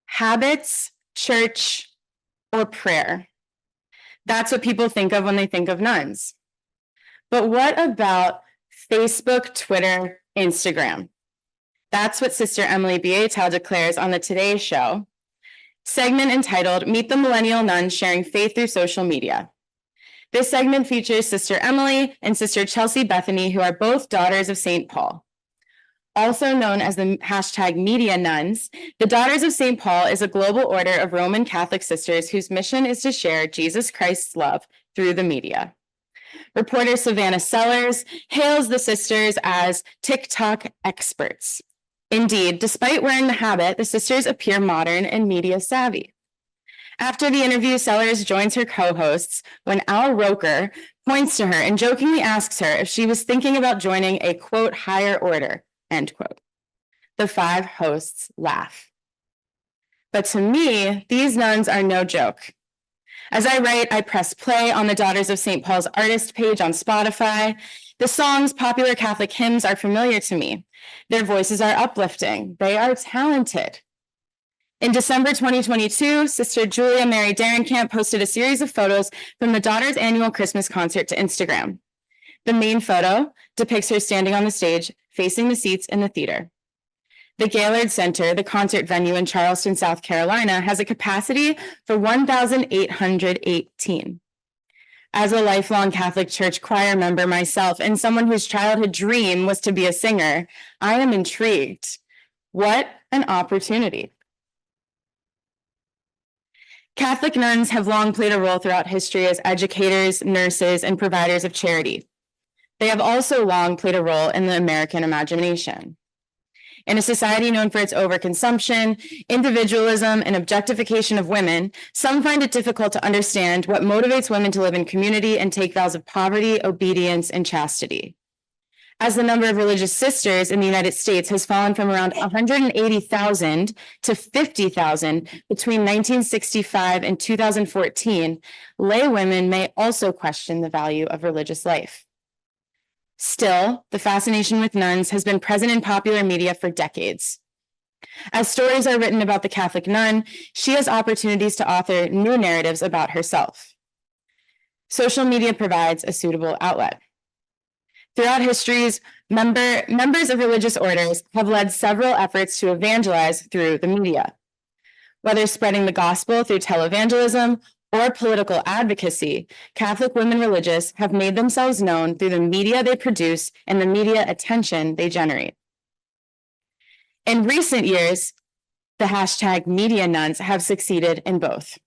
Habits, church, or prayer. That's what people think of when they think of nuns. But what about Facebook, Twitter, Instagram? That's what Sister Emily Beatel declares on the Today Show, segment entitled "Meet the Millennial Nuns Sharing Faith Through Social Media." This segment features Sister Emily and Sister Chelsea Bethany, who are both daughters of St. Paul. Also known as the hashtag Media Nuns, the Daughters of St. Paul is a global order of Roman Catholic sisters whose mission is to share Jesus Christ's love through the media. Reporter Savannah Sellers hails the sisters as TikTok experts. Indeed, despite wearing the habit, the sisters appear modern and media savvy. After the interview, Sellers joins her co-hosts when Al Roker points to her and jokingly asks her if she was thinking about joining a, quote, higher order, end quote. The five hosts laugh. But to me, these nuns are no joke. As I write, I press play on the Daughters of St. Paul's artist page on Spotify. The songs, popular Catholic hymns, are familiar to me. Their voices are uplifting. They are talented. In December 2022, Sister Julia Mary Derenkamp posted a series of photos from the Daughters' annual Christmas concert to Instagram. The main photo depicts her standing on the stage, facing the seats in the theater. The Gaylord Center, the concert venue in Charleston, South Carolina, has a capacity for 1,818. As a lifelong Catholic Church choir member myself and someone whose childhood dream was to be a singer, I am intrigued. What an opportunity. Catholic nuns have long played a role throughout history as educators, nurses, and providers of charity. They have also long played a role in the American imagination. In a society known for its overconsumption, individualism, and objectification of women, some find it difficult to understand what motivates women to live in community and take vows of poverty, obedience, and chastity. As the number of religious sisters in the United States has fallen from around 180,000 to 50,000 between 1965 and 2014, lay women may also question the value of religious life. Still, the fascination with nuns has been present in popular media for decades. As stories are written about the Catholic nun, she has opportunities to author new narratives about herself. Social media provides a suitable outlet. Throughout histories, members of religious orders have led several efforts to evangelize through the media. Whether spreading the gospel through televangelism or political advocacy, Catholic women religious have made themselves known through the media they produce and the media attention they generate. In recent years, The hashtag Media Nuns have succeeded in both.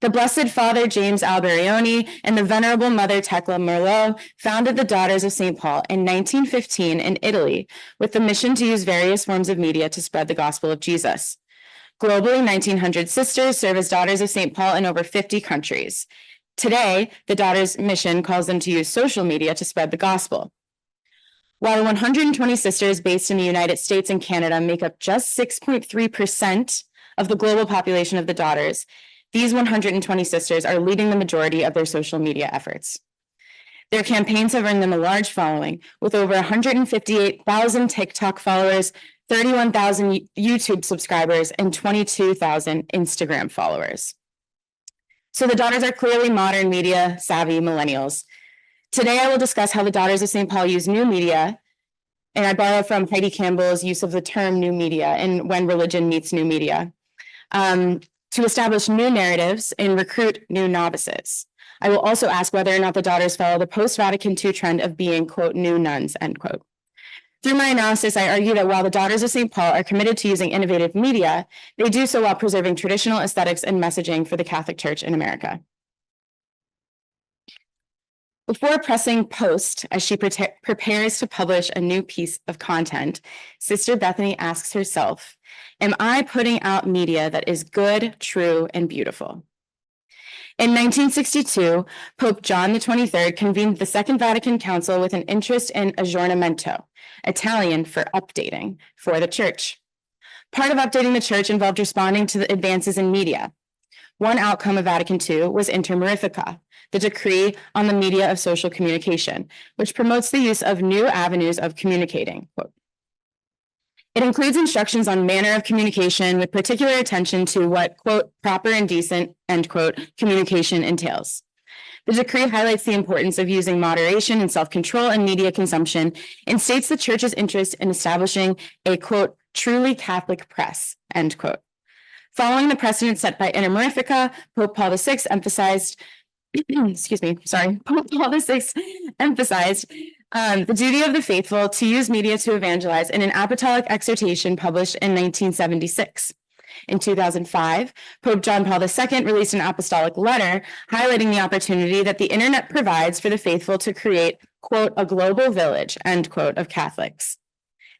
The Blessed Father James Alberioni and the Venerable Mother Tecla Merlot founded the Daughters of St. Paul in 1915 in Italy with the mission to use various forms of media to spread the gospel of Jesus. Globally, 1,900 sisters serve as Daughters of St. Paul in over 50 countries. Today, the Daughters' mission calls them to use social media to spread the gospel. While 120 sisters based in the United States and Canada make up just 6.3% of the global population of the Daughters, these 120 sisters are leading the majority of their social media efforts. Their campaigns have earned them a large following, with over 158,000 TikTok followers, 31,000 YouTube subscribers, and 22,000 Instagram followers. So the Daughters are clearly modern media savvy millennials. Today, I will discuss how the Daughters of St. Paul use new media, and I borrow from Heidi Campbell's use of the term new media and when religion meets new media, to establish new narratives and recruit new novices. I will also ask whether or not the Daughters follow the post-Vatican II trend of being, quote, new nuns, end quote. Through my analysis, I argue that while the Daughters of St. Paul are committed to using innovative media, they do so while preserving traditional aesthetics and messaging for the Catholic Church in America. Before pressing post, as she prepares to publish a new piece of content, Sister Bethany asks herself, am I putting out media that is good, true, and beautiful? In 1962, Pope John XXIII convened the Second Vatican Council with an interest in aggiornamento, Italian for updating, for the Church. Part of updating the Church involved responding to the advances in media. One outcome of Vatican II was Inter Mirifica, the decree on the media of social communication, which promotes the use of new avenues of communicating. Quote. It includes instructions on manner of communication with particular attention to what, quote, proper and decent, end quote, communication entails. The decree highlights the importance of using moderation and self-control in media consumption and states the Church's interest in establishing a, quote, truly Catholic press, end quote. Following the precedent set by Inter Mirifica, Pope Paul VI emphasized, Pope Paul VI emphasized the duty of the faithful to use media to evangelize in an apostolic exhortation published in 1976. In 2005, Pope John Paul II released an apostolic letter highlighting the opportunity that the internet provides for the faithful to create, quote, a global village, end quote, of Catholics.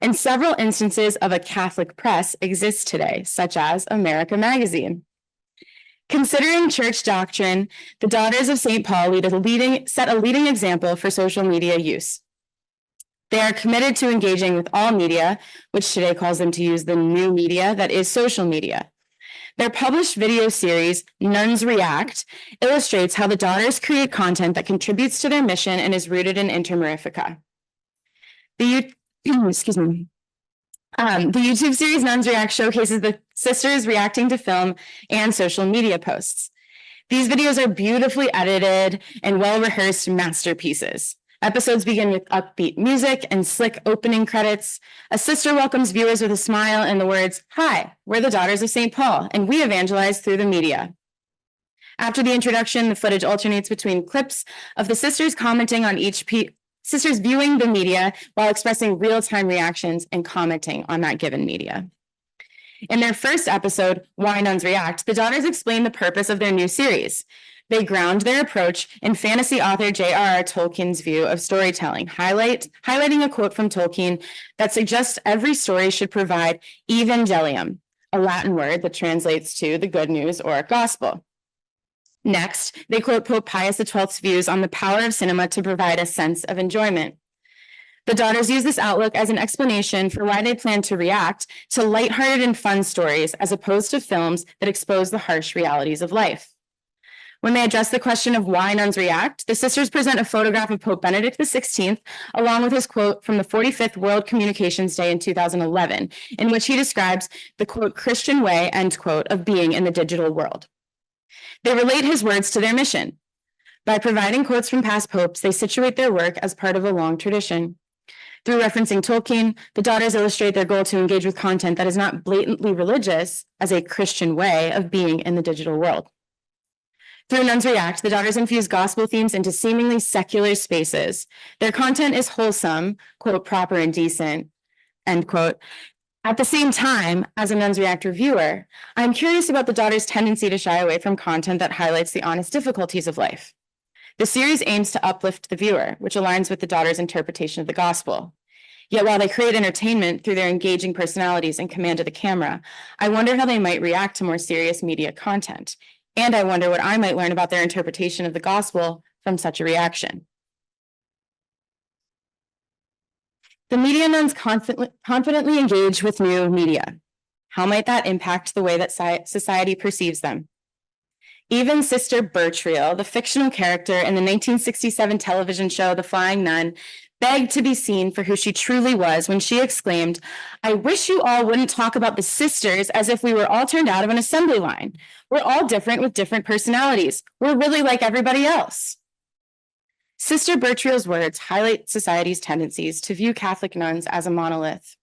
And several instances of a Catholic press exist today, such as America Magazine. Considering church doctrine, the Daughters of St. Paul set a leading example for social media use. They are committed to engaging with all media, which today calls them to use the new media that is social media. Their published video series, Nuns React, illustrates how the Daughters create content that contributes to their mission and is rooted in Inter Mirifica. The YouTube series Nuns React showcases the sisters reacting to film and social media posts. These videos are beautifully edited and well-rehearsed masterpieces. Episodes begin with upbeat music and slick opening credits. A sister welcomes viewers with a smile and the words, "Hi, we're the Daughters of St. Paul, and we evangelize through the media." After the introduction, the footage alternates between clips of the sisters commenting on sisters viewing the media while expressing real-time reactions and commenting on that given media. In their first episode, Why Nuns React, the Daughters explain the purpose of their new series. They ground their approach in fantasy author J.R.R. Tolkien's view of storytelling, highlighting a quote from Tolkien that suggests every story should provide evangelium, a Latin word that translates to the good news or gospel. Next, they quote Pope Pius XII's views on the power of cinema to provide a sense of enjoyment. The Daughters use this outlook as an explanation for why they plan to react to lighthearted and fun stories as opposed to films that expose the harsh realities of life. When they address the question of why nuns react, the sisters present a photograph of Pope Benedict XVI, along with his quote from the 45th World Communications Day in 2011, in which he describes the quote Christian way, end quote, of being in the digital world. They relate his words to their mission. By providing quotes from past popes, they situate their work as part of a long tradition. Through referencing Tolkien, the Daughters illustrate their goal to engage with content that is not blatantly religious as a Christian way of being in the digital world. Through Nuns React, the Daughters infuse gospel themes into seemingly secular spaces. Their content is wholesome, quote, proper and decent, end quote, At the same time, as a Nuns React reviewer, I'm curious about the daughter's tendency to shy away from content that highlights the honest difficulties of life. The series aims to uplift the viewer, which aligns with the daughter's interpretation of the gospel. Yet while they create entertainment through their engaging personalities and command of the camera, I wonder how they might react to more serious media content. And I wonder what I might learn about their interpretation of the gospel from such a reaction. The media nuns confidently engage with new media. How might that impact the way that society perceives them? Even Sister Buttrey, the fictional character in the 1967 television show The Flying Nun, begged to be seen for who she truly was when she exclaimed, "I wish you all wouldn't talk about the sisters as if we were all turned out of an assembly line. We're all different with different personalities. We're really like everybody else." Sister Buttrey's words highlight society's tendencies to view Catholic nuns as a monolith.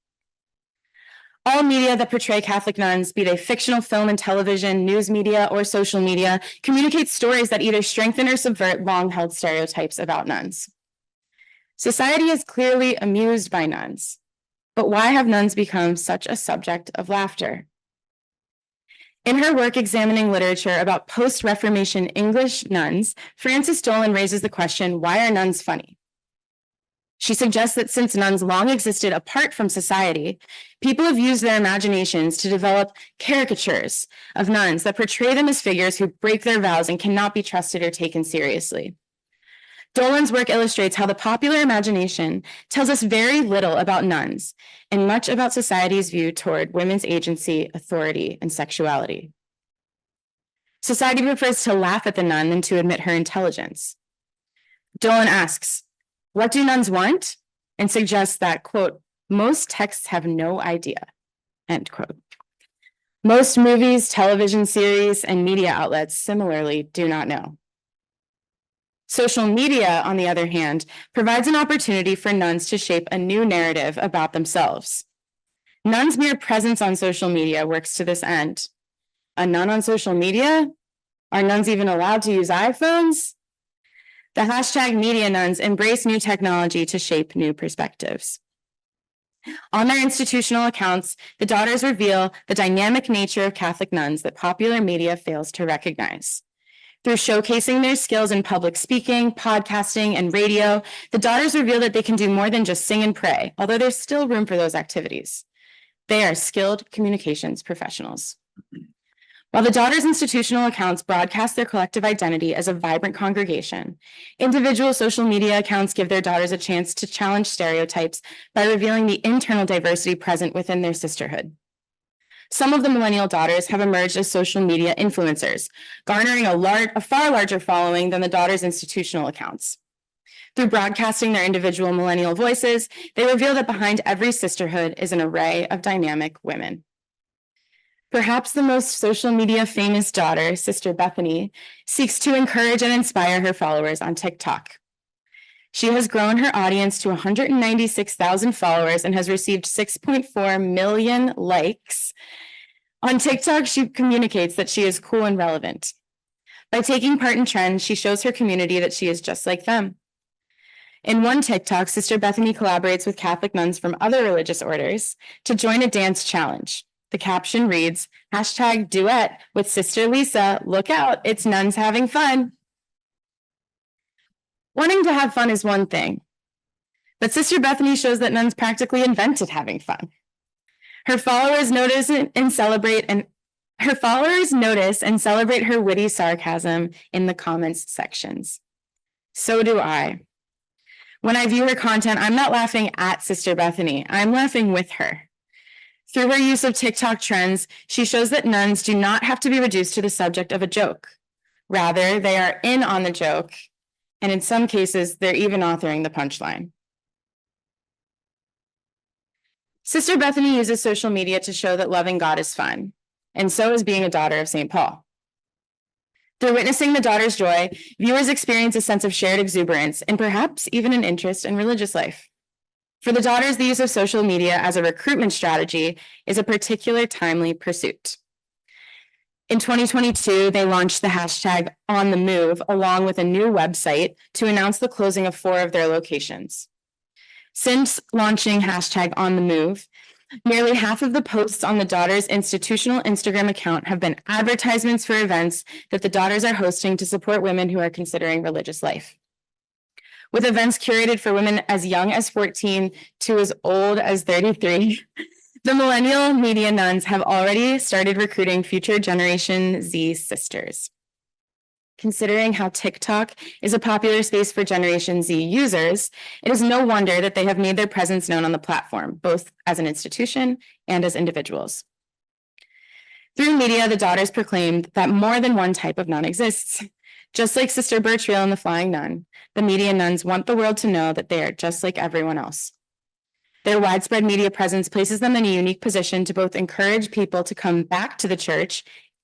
All media that portray Catholic nuns, be they fictional film and television, news media, or social media, communicate stories that either strengthen or subvert long-held stereotypes about nuns. Society is clearly amused by nuns, but why have nuns become such a subject of laughter? In her work examining literature about post-Reformation English nuns, Frances Dolan raises the question, why are nuns funny? She suggests that since nuns long existed apart from society, people have used their imaginations to develop caricatures of nuns that portray them as figures who break their vows and cannot be trusted or taken seriously. Dolan's work illustrates how the popular imagination tells us very little about nuns and much about society's view toward women's agency, authority, and sexuality. Society prefers to laugh at the nun than to admit her intelligence. Dolan asks, what do nuns want? And suggests that, quote, most texts have no idea, end quote. Most movies, television series, and media outlets similarly do not know. Social media, on the other hand, provides an opportunity for nuns to shape a new narrative about themselves. Nuns' mere presence on social media works to this end. A nun on social media? Are nuns even allowed to use iPhones? The hashtag media nuns embrace new technology to shape new perspectives. On their institutional accounts, the daughters reveal the dynamic nature of Catholic nuns that popular media fails to recognize. Through showcasing their skills in public speaking, podcasting, and radio, the daughters reveal that they can do more than just sing and pray, although there's still room for those activities. They are skilled communications professionals. While the daughters' institutional accounts broadcast their collective identity as a vibrant congregation, individual social media accounts give their daughters a chance to challenge stereotypes by revealing the internal diversity present within their sisterhood. Some of the Millennial daughters have emerged as social media influencers, garnering a far larger following than the daughters' institutional accounts. Through broadcasting their individual Millennial voices, they reveal that behind every sisterhood is an array of dynamic women. Perhaps the most social media famous daughter, Sister Bethany, seeks to encourage and inspire her followers on TikTok. She has grown her audience to 196,000 followers and has received 6.4 million likes. On TikTok, she communicates that she is cool and relevant. By taking part in trends, she shows her community that she is just like them. In one TikTok, Sister Bethany collaborates with Catholic nuns from other religious orders to join a dance challenge. The caption reads, #duet with Sister Lisa. Look out, it's nuns having fun. Wanting to have fun is one thing, but Sister Bethany shows that nuns practically invented having fun. Her followers notice and celebrate her witty sarcasm in the comments sections. So do I. When I view her content, I'm not laughing at Sister Bethany, I'm laughing with her. Through her use of TikTok trends, she shows that nuns do not have to be reduced to the subject of a joke. Rather, they are in on the joke, and in some cases, they're even authoring the punchline. Sister Bethany uses social media to show that loving God is fun, and so is being a daughter of St. Paul. Through witnessing the daughter's joy, viewers experience a sense of shared exuberance and perhaps even an interest in religious life. For the daughters, the use of social media as a recruitment strategy is a particular timely pursuit. In 2022, they launched the hashtag On the Move along with a new website to announce the closing of 4 of their locations. Since launching hashtag On the Move, Nearly half of the posts on the Daughters' institutional Instagram account have been advertisements for events that the Daughters are hosting to support women who are considering religious life. With events curated for women as young as 14 to as old as 33, the Millennial media nuns have already started recruiting future Generation Z sisters. Considering how TikTok is a popular space for Generation Z users, it is no wonder that they have made their presence known on the platform, both as an institution and as individuals. Through media, the Daughters proclaimed that more than one type of nun exists. Just like Sister Buttrey and the Flying Nun, the media nuns want the world to know that they are just like everyone else. Their widespread media presence places them in a unique position to both encourage people to come back to the church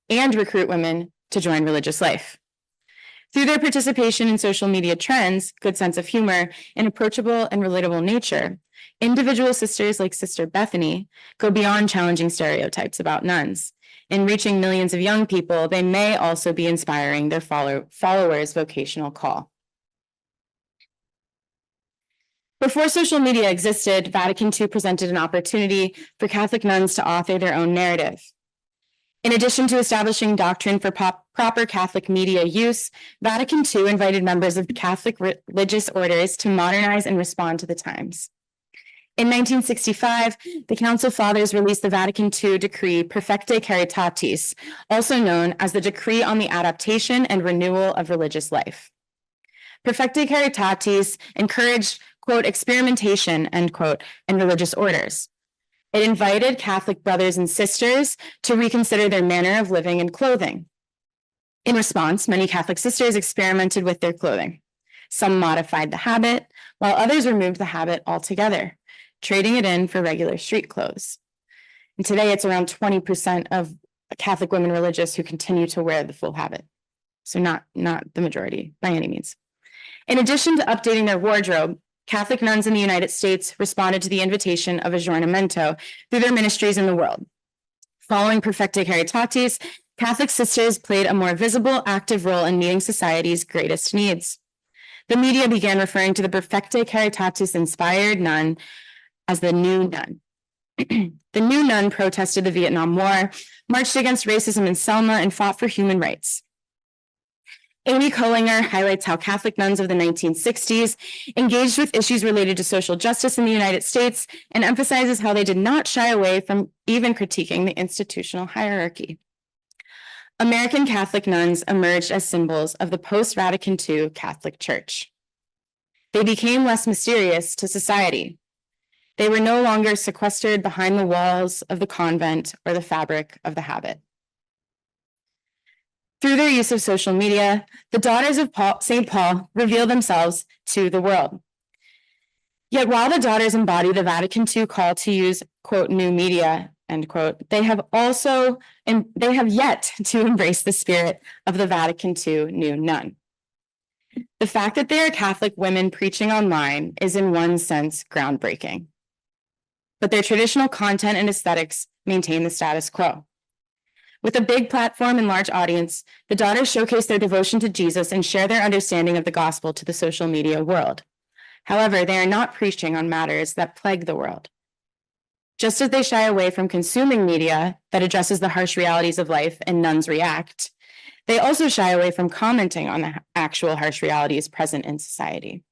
and recruit women to join religious life. Through their participation in social media trends, good sense of humor, and approachable and relatable nature, individual sisters like Sister Bethany go beyond challenging stereotypes about nuns. In reaching millions of young people, they may also be inspiring their followers' vocational call. Before social media existed, Vatican II presented an opportunity for Catholic nuns to author their own narrative. In addition to establishing doctrine for proper Catholic media use, Vatican II invited members of Catholic religious orders to modernize and respond to the times. In 1965, the Council Fathers released the Vatican II decree Perfecte Caritatis, also known as the Decree on the Adaptation and Renewal of Religious Life. Perfecte Caritatis encouraged, quote, experimentation, end quote, in religious orders. It invited Catholic brothers and sisters to reconsider their manner of living and clothing. In response, many Catholic sisters experimented with their clothing. Some modified the habit, while others removed the habit altogether, trading it in for regular street clothes. And today it's around 20% of Catholic women religious who continue to wear the full habit. So not the majority by any means. In addition to updating their wardrobe, Catholic nuns in the United States responded to the invitation of aggiornamento through their ministries in the world. Following Perfecte Caritatis, Catholic sisters played a more visible, active role in meeting society's greatest needs. The media began referring to the Perfecte Caritatis-inspired nun as the New Nun. The New Nun protested the Vietnam War, marched against racism in Selma, and fought for human rights. Amy Kohlinger highlights how Catholic nuns of the 1960s engaged with issues related to social justice in the United States and emphasizes how they did not shy away from even critiquing the institutional hierarchy. American Catholic nuns emerged as symbols of the post-Vatican II Catholic Church. They became less mysterious to society. They were no longer sequestered behind the walls of the convent or the fabric of the habit. Through their use of social media, the Daughters of St. Paul reveal themselves to the world. Yet while the Daughters embody the Vatican II call to use, quote, new media, end quote, they have yet to embrace the spirit of the Vatican II new nun. The fact that they are Catholic women preaching online is in one sense groundbreaking. But their traditional content and aesthetics maintain the status quo. With a big platform and large audience, the Daughters showcase their devotion to Jesus and share their understanding of the gospel to the social media world. However, they are not preaching on matters that plague the world. Just as they shy away from consuming media that addresses the harsh realities of life and nuns react, they also shy away from commenting on the actual harsh realities present in society.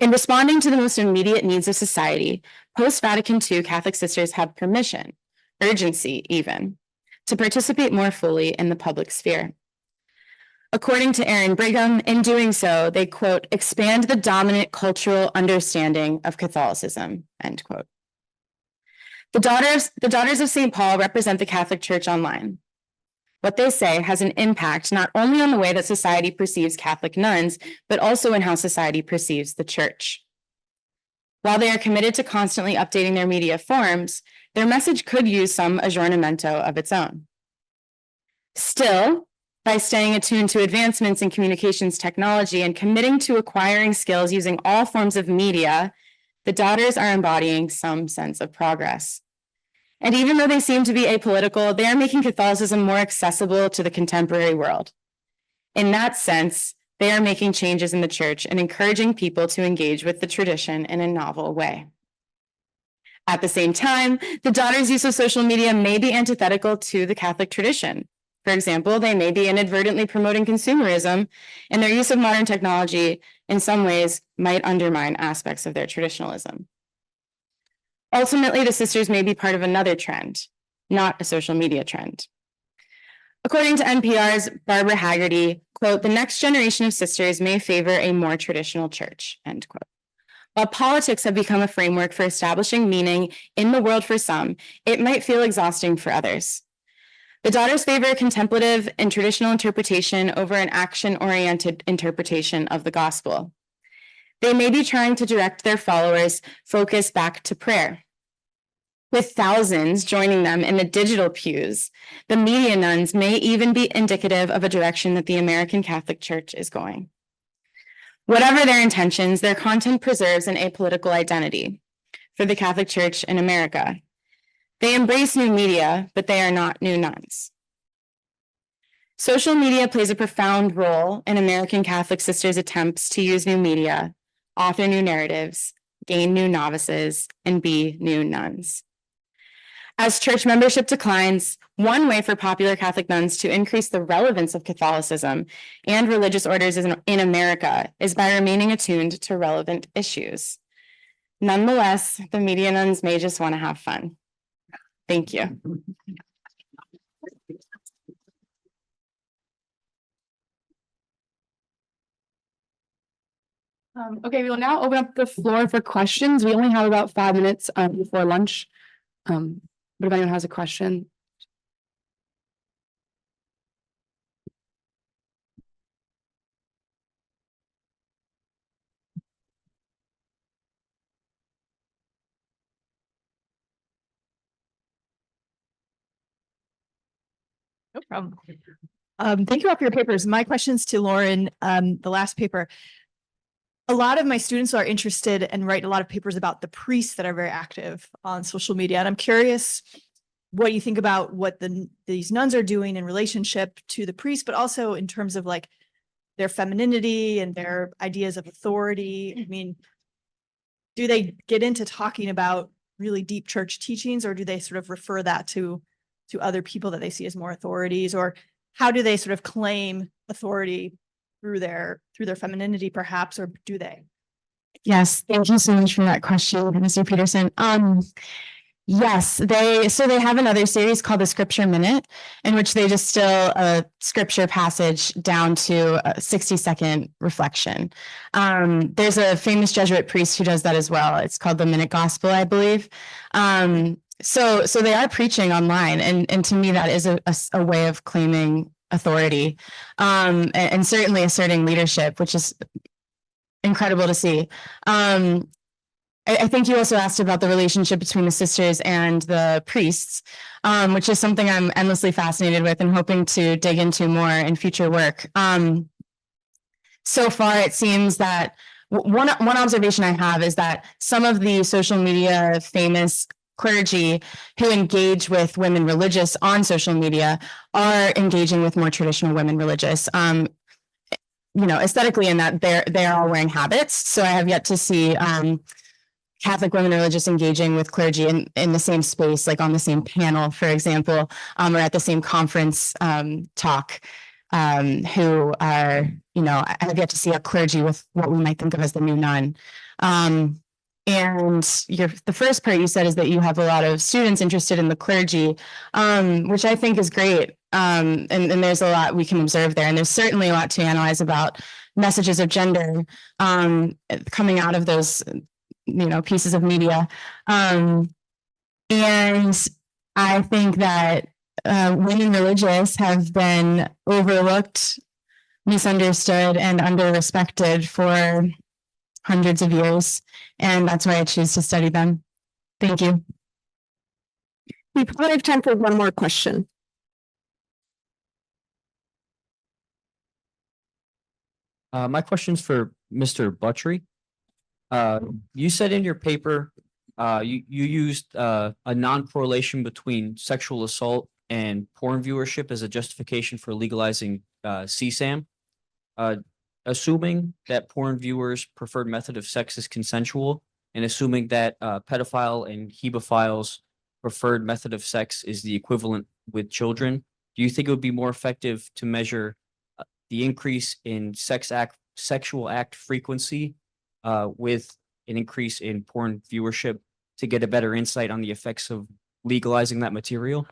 In responding to the most immediate needs of society, post-Vatican II Catholic sisters have permission, urgency even, to participate more fully in the public sphere. According to Aaron Brigham, in doing so, they, quote, expand the dominant cultural understanding of Catholicism, end quote. The Daughters of St. Paul represent the Catholic Church online. What they say has an impact not only on the way that society perceives Catholic nuns, but also in how society perceives the Church. While they are committed to constantly updating their media forms, their message could use some aggiornamento of its own. Still, by staying attuned to advancements in communications technology and committing to acquiring skills using all forms of media, the Daughters are embodying some sense of progress. And even though they seem to be apolitical, they are making Catholicism more accessible to the contemporary world. In that sense, they are making changes in the Church and encouraging people to engage with the tradition in a novel way. At the same time, the daughters' use of social media may be antithetical to the Catholic tradition. For example, they may be inadvertently promoting consumerism, and their use of modern technology in some ways might undermine aspects of their traditionalism. Ultimately, the sisters may be part of another trend, not a social media trend. According to NPR's Barbara Haggerty, quote, "The next generation of sisters may favor a more traditional church," end quote. While politics have become a framework for establishing meaning in the world for some, it might feel exhausting for others. The daughters favor a contemplative and traditional interpretation over an action-oriented interpretation of the gospel. They may be trying to direct their followers' focus back to prayer. With thousands joining them in the digital pews, the media nuns may even be indicative of a direction that the American Catholic Church is going. Whatever their intentions, their content preserves an apolitical identity for the Catholic Church in America. They embrace new media, but they are not new nuns. Social media plays a profound role in American Catholic sisters' attempts to use new media, author new narratives, gain new novices, and be new nuns. As church membership declines, one way for popular Catholic nuns to increase the relevance of Catholicism and religious orders in America is by remaining attuned to relevant issues. Nonetheless, the media nuns may just want to have fun. Thank you. Okay, we will now open up the floor for questions. We only have about 5 minutes before lunch. But if anyone has a question. No problem. Thank you all for your papers. My questions to Lauren, the last paper. A lot of my students are interested and write a lot of papers about the priests that are very active on social media. And I'm curious what you think about what these nuns are doing in relationship to the priests, but also in terms of like their femininity and their ideas of authority. I mean, do they get into talking about really deep church teachings, or do they sort of refer that to other people that they see as more authorities, or how do they sort of claim authority through their femininity, perhaps, or do they? Yes, thank you so much for that question, Mr. Peterson. Yes, they have another series called the Scripture Minute, in which they distill a scripture passage down to a 60-second reflection. There's a famous Jesuit priest who does that as well. It's called the Minute Gospel, I believe. So they are preaching online, and to me that is a way of claiming authority, and certainly asserting leadership, which is incredible to see. I think you also asked about the relationship between the sisters and the priests, which is something I'm endlessly fascinated with and hoping to dig into more in future work. So far, it seems that one observation I have is that some of the social media famous clergy who engage with women religious on social media are engaging with more traditional women religious. Aesthetically, in that they're all wearing habits. So I have yet to see Catholic women religious engaging with clergy in the same space, like on the same panel, for example, or at the same conference talk, who are, I have yet to see a clergy with what we might think of as the new nun. And the first part you said is that you have a lot of students interested in the clergy, which I think is great. And there's a lot we can observe there. And there's certainly a lot to analyze about messages of gender coming out of those, pieces of media. And I think that women religious have been overlooked, misunderstood, and under-respected for hundreds of years. And that's why I choose to study them. Thank you. We probably have time for one more question. My question's for Mr. Buttrey. You said in your paper, you used a non-correlation between sexual assault and porn viewership as a justification for legalizing CSAM. Assuming that porn viewers' preferred method of sex is consensual, and assuming that pedophile and hebophiles preferred method of sex is the equivalent with children, do you think it would be more effective to measure the increase in sexual act frequency with an increase in porn viewership to get a better insight on the effects of legalizing that material?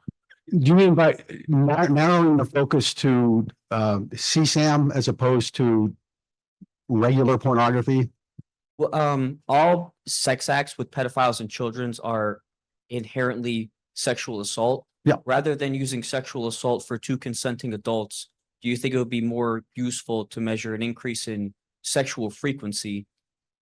Do you mean by narrowing the focus to CSAM as opposed to regular pornography? Well, all sex acts with pedophiles and children are inherently sexual assault. Yeah. Rather than using sexual assault for two consenting adults, do you think it would be more useful to measure an increase in sexual frequency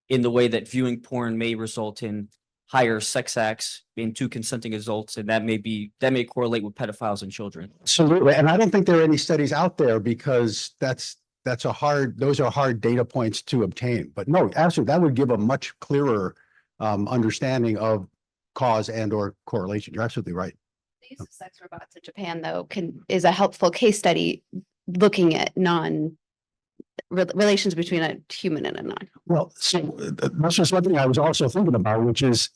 in the way that viewing porn may result in higher sex acts in two consenting adults, and that may correlate with pedophiles and children? Absolutely. And I don't think there are any studies out there because those are hard data points to obtain. But no, absolutely, that would give a much clearer understanding of cause and or correlation. You're absolutely right. The use of sex robots in Japan, though, is a helpful case study looking at relations between a human and a non. Well, so that's just one thing I was also thinking about, which is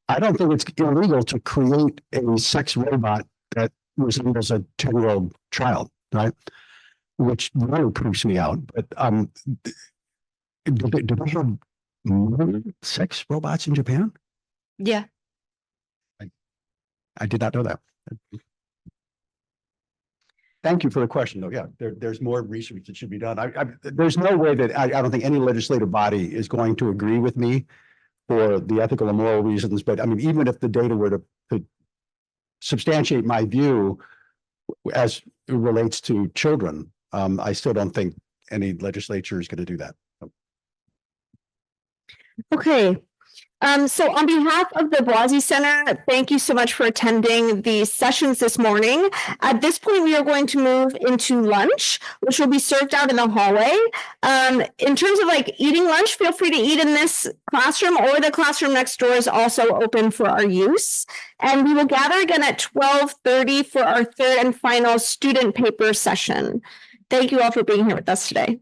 I don't think it's illegal to create a sex robot that resembles a 10-year-old child, right? Which really creeps me out. But do they have more sex robots in Japan? Yeah. I did not know that. Thank you for the question, though. Yeah, there's more research that should be done. There's no way that I don't think any legislative body is going to agree with me for the ethical and moral reasons. But I mean, even if the data were to substantiate my view as it relates to children, I still don't think any legislature is going to do that. Okay. So on behalf of the Blasey Center, thank you so much for attending the sessions this morning. At this point, we are going to move into lunch, which will be served out in the hallway. In terms of like eating lunch, feel free to eat in this classroom, or the classroom next door is also open for our use. And we will gather again at 12:30 for our third and final student paper session. Thank you all for being here with us today.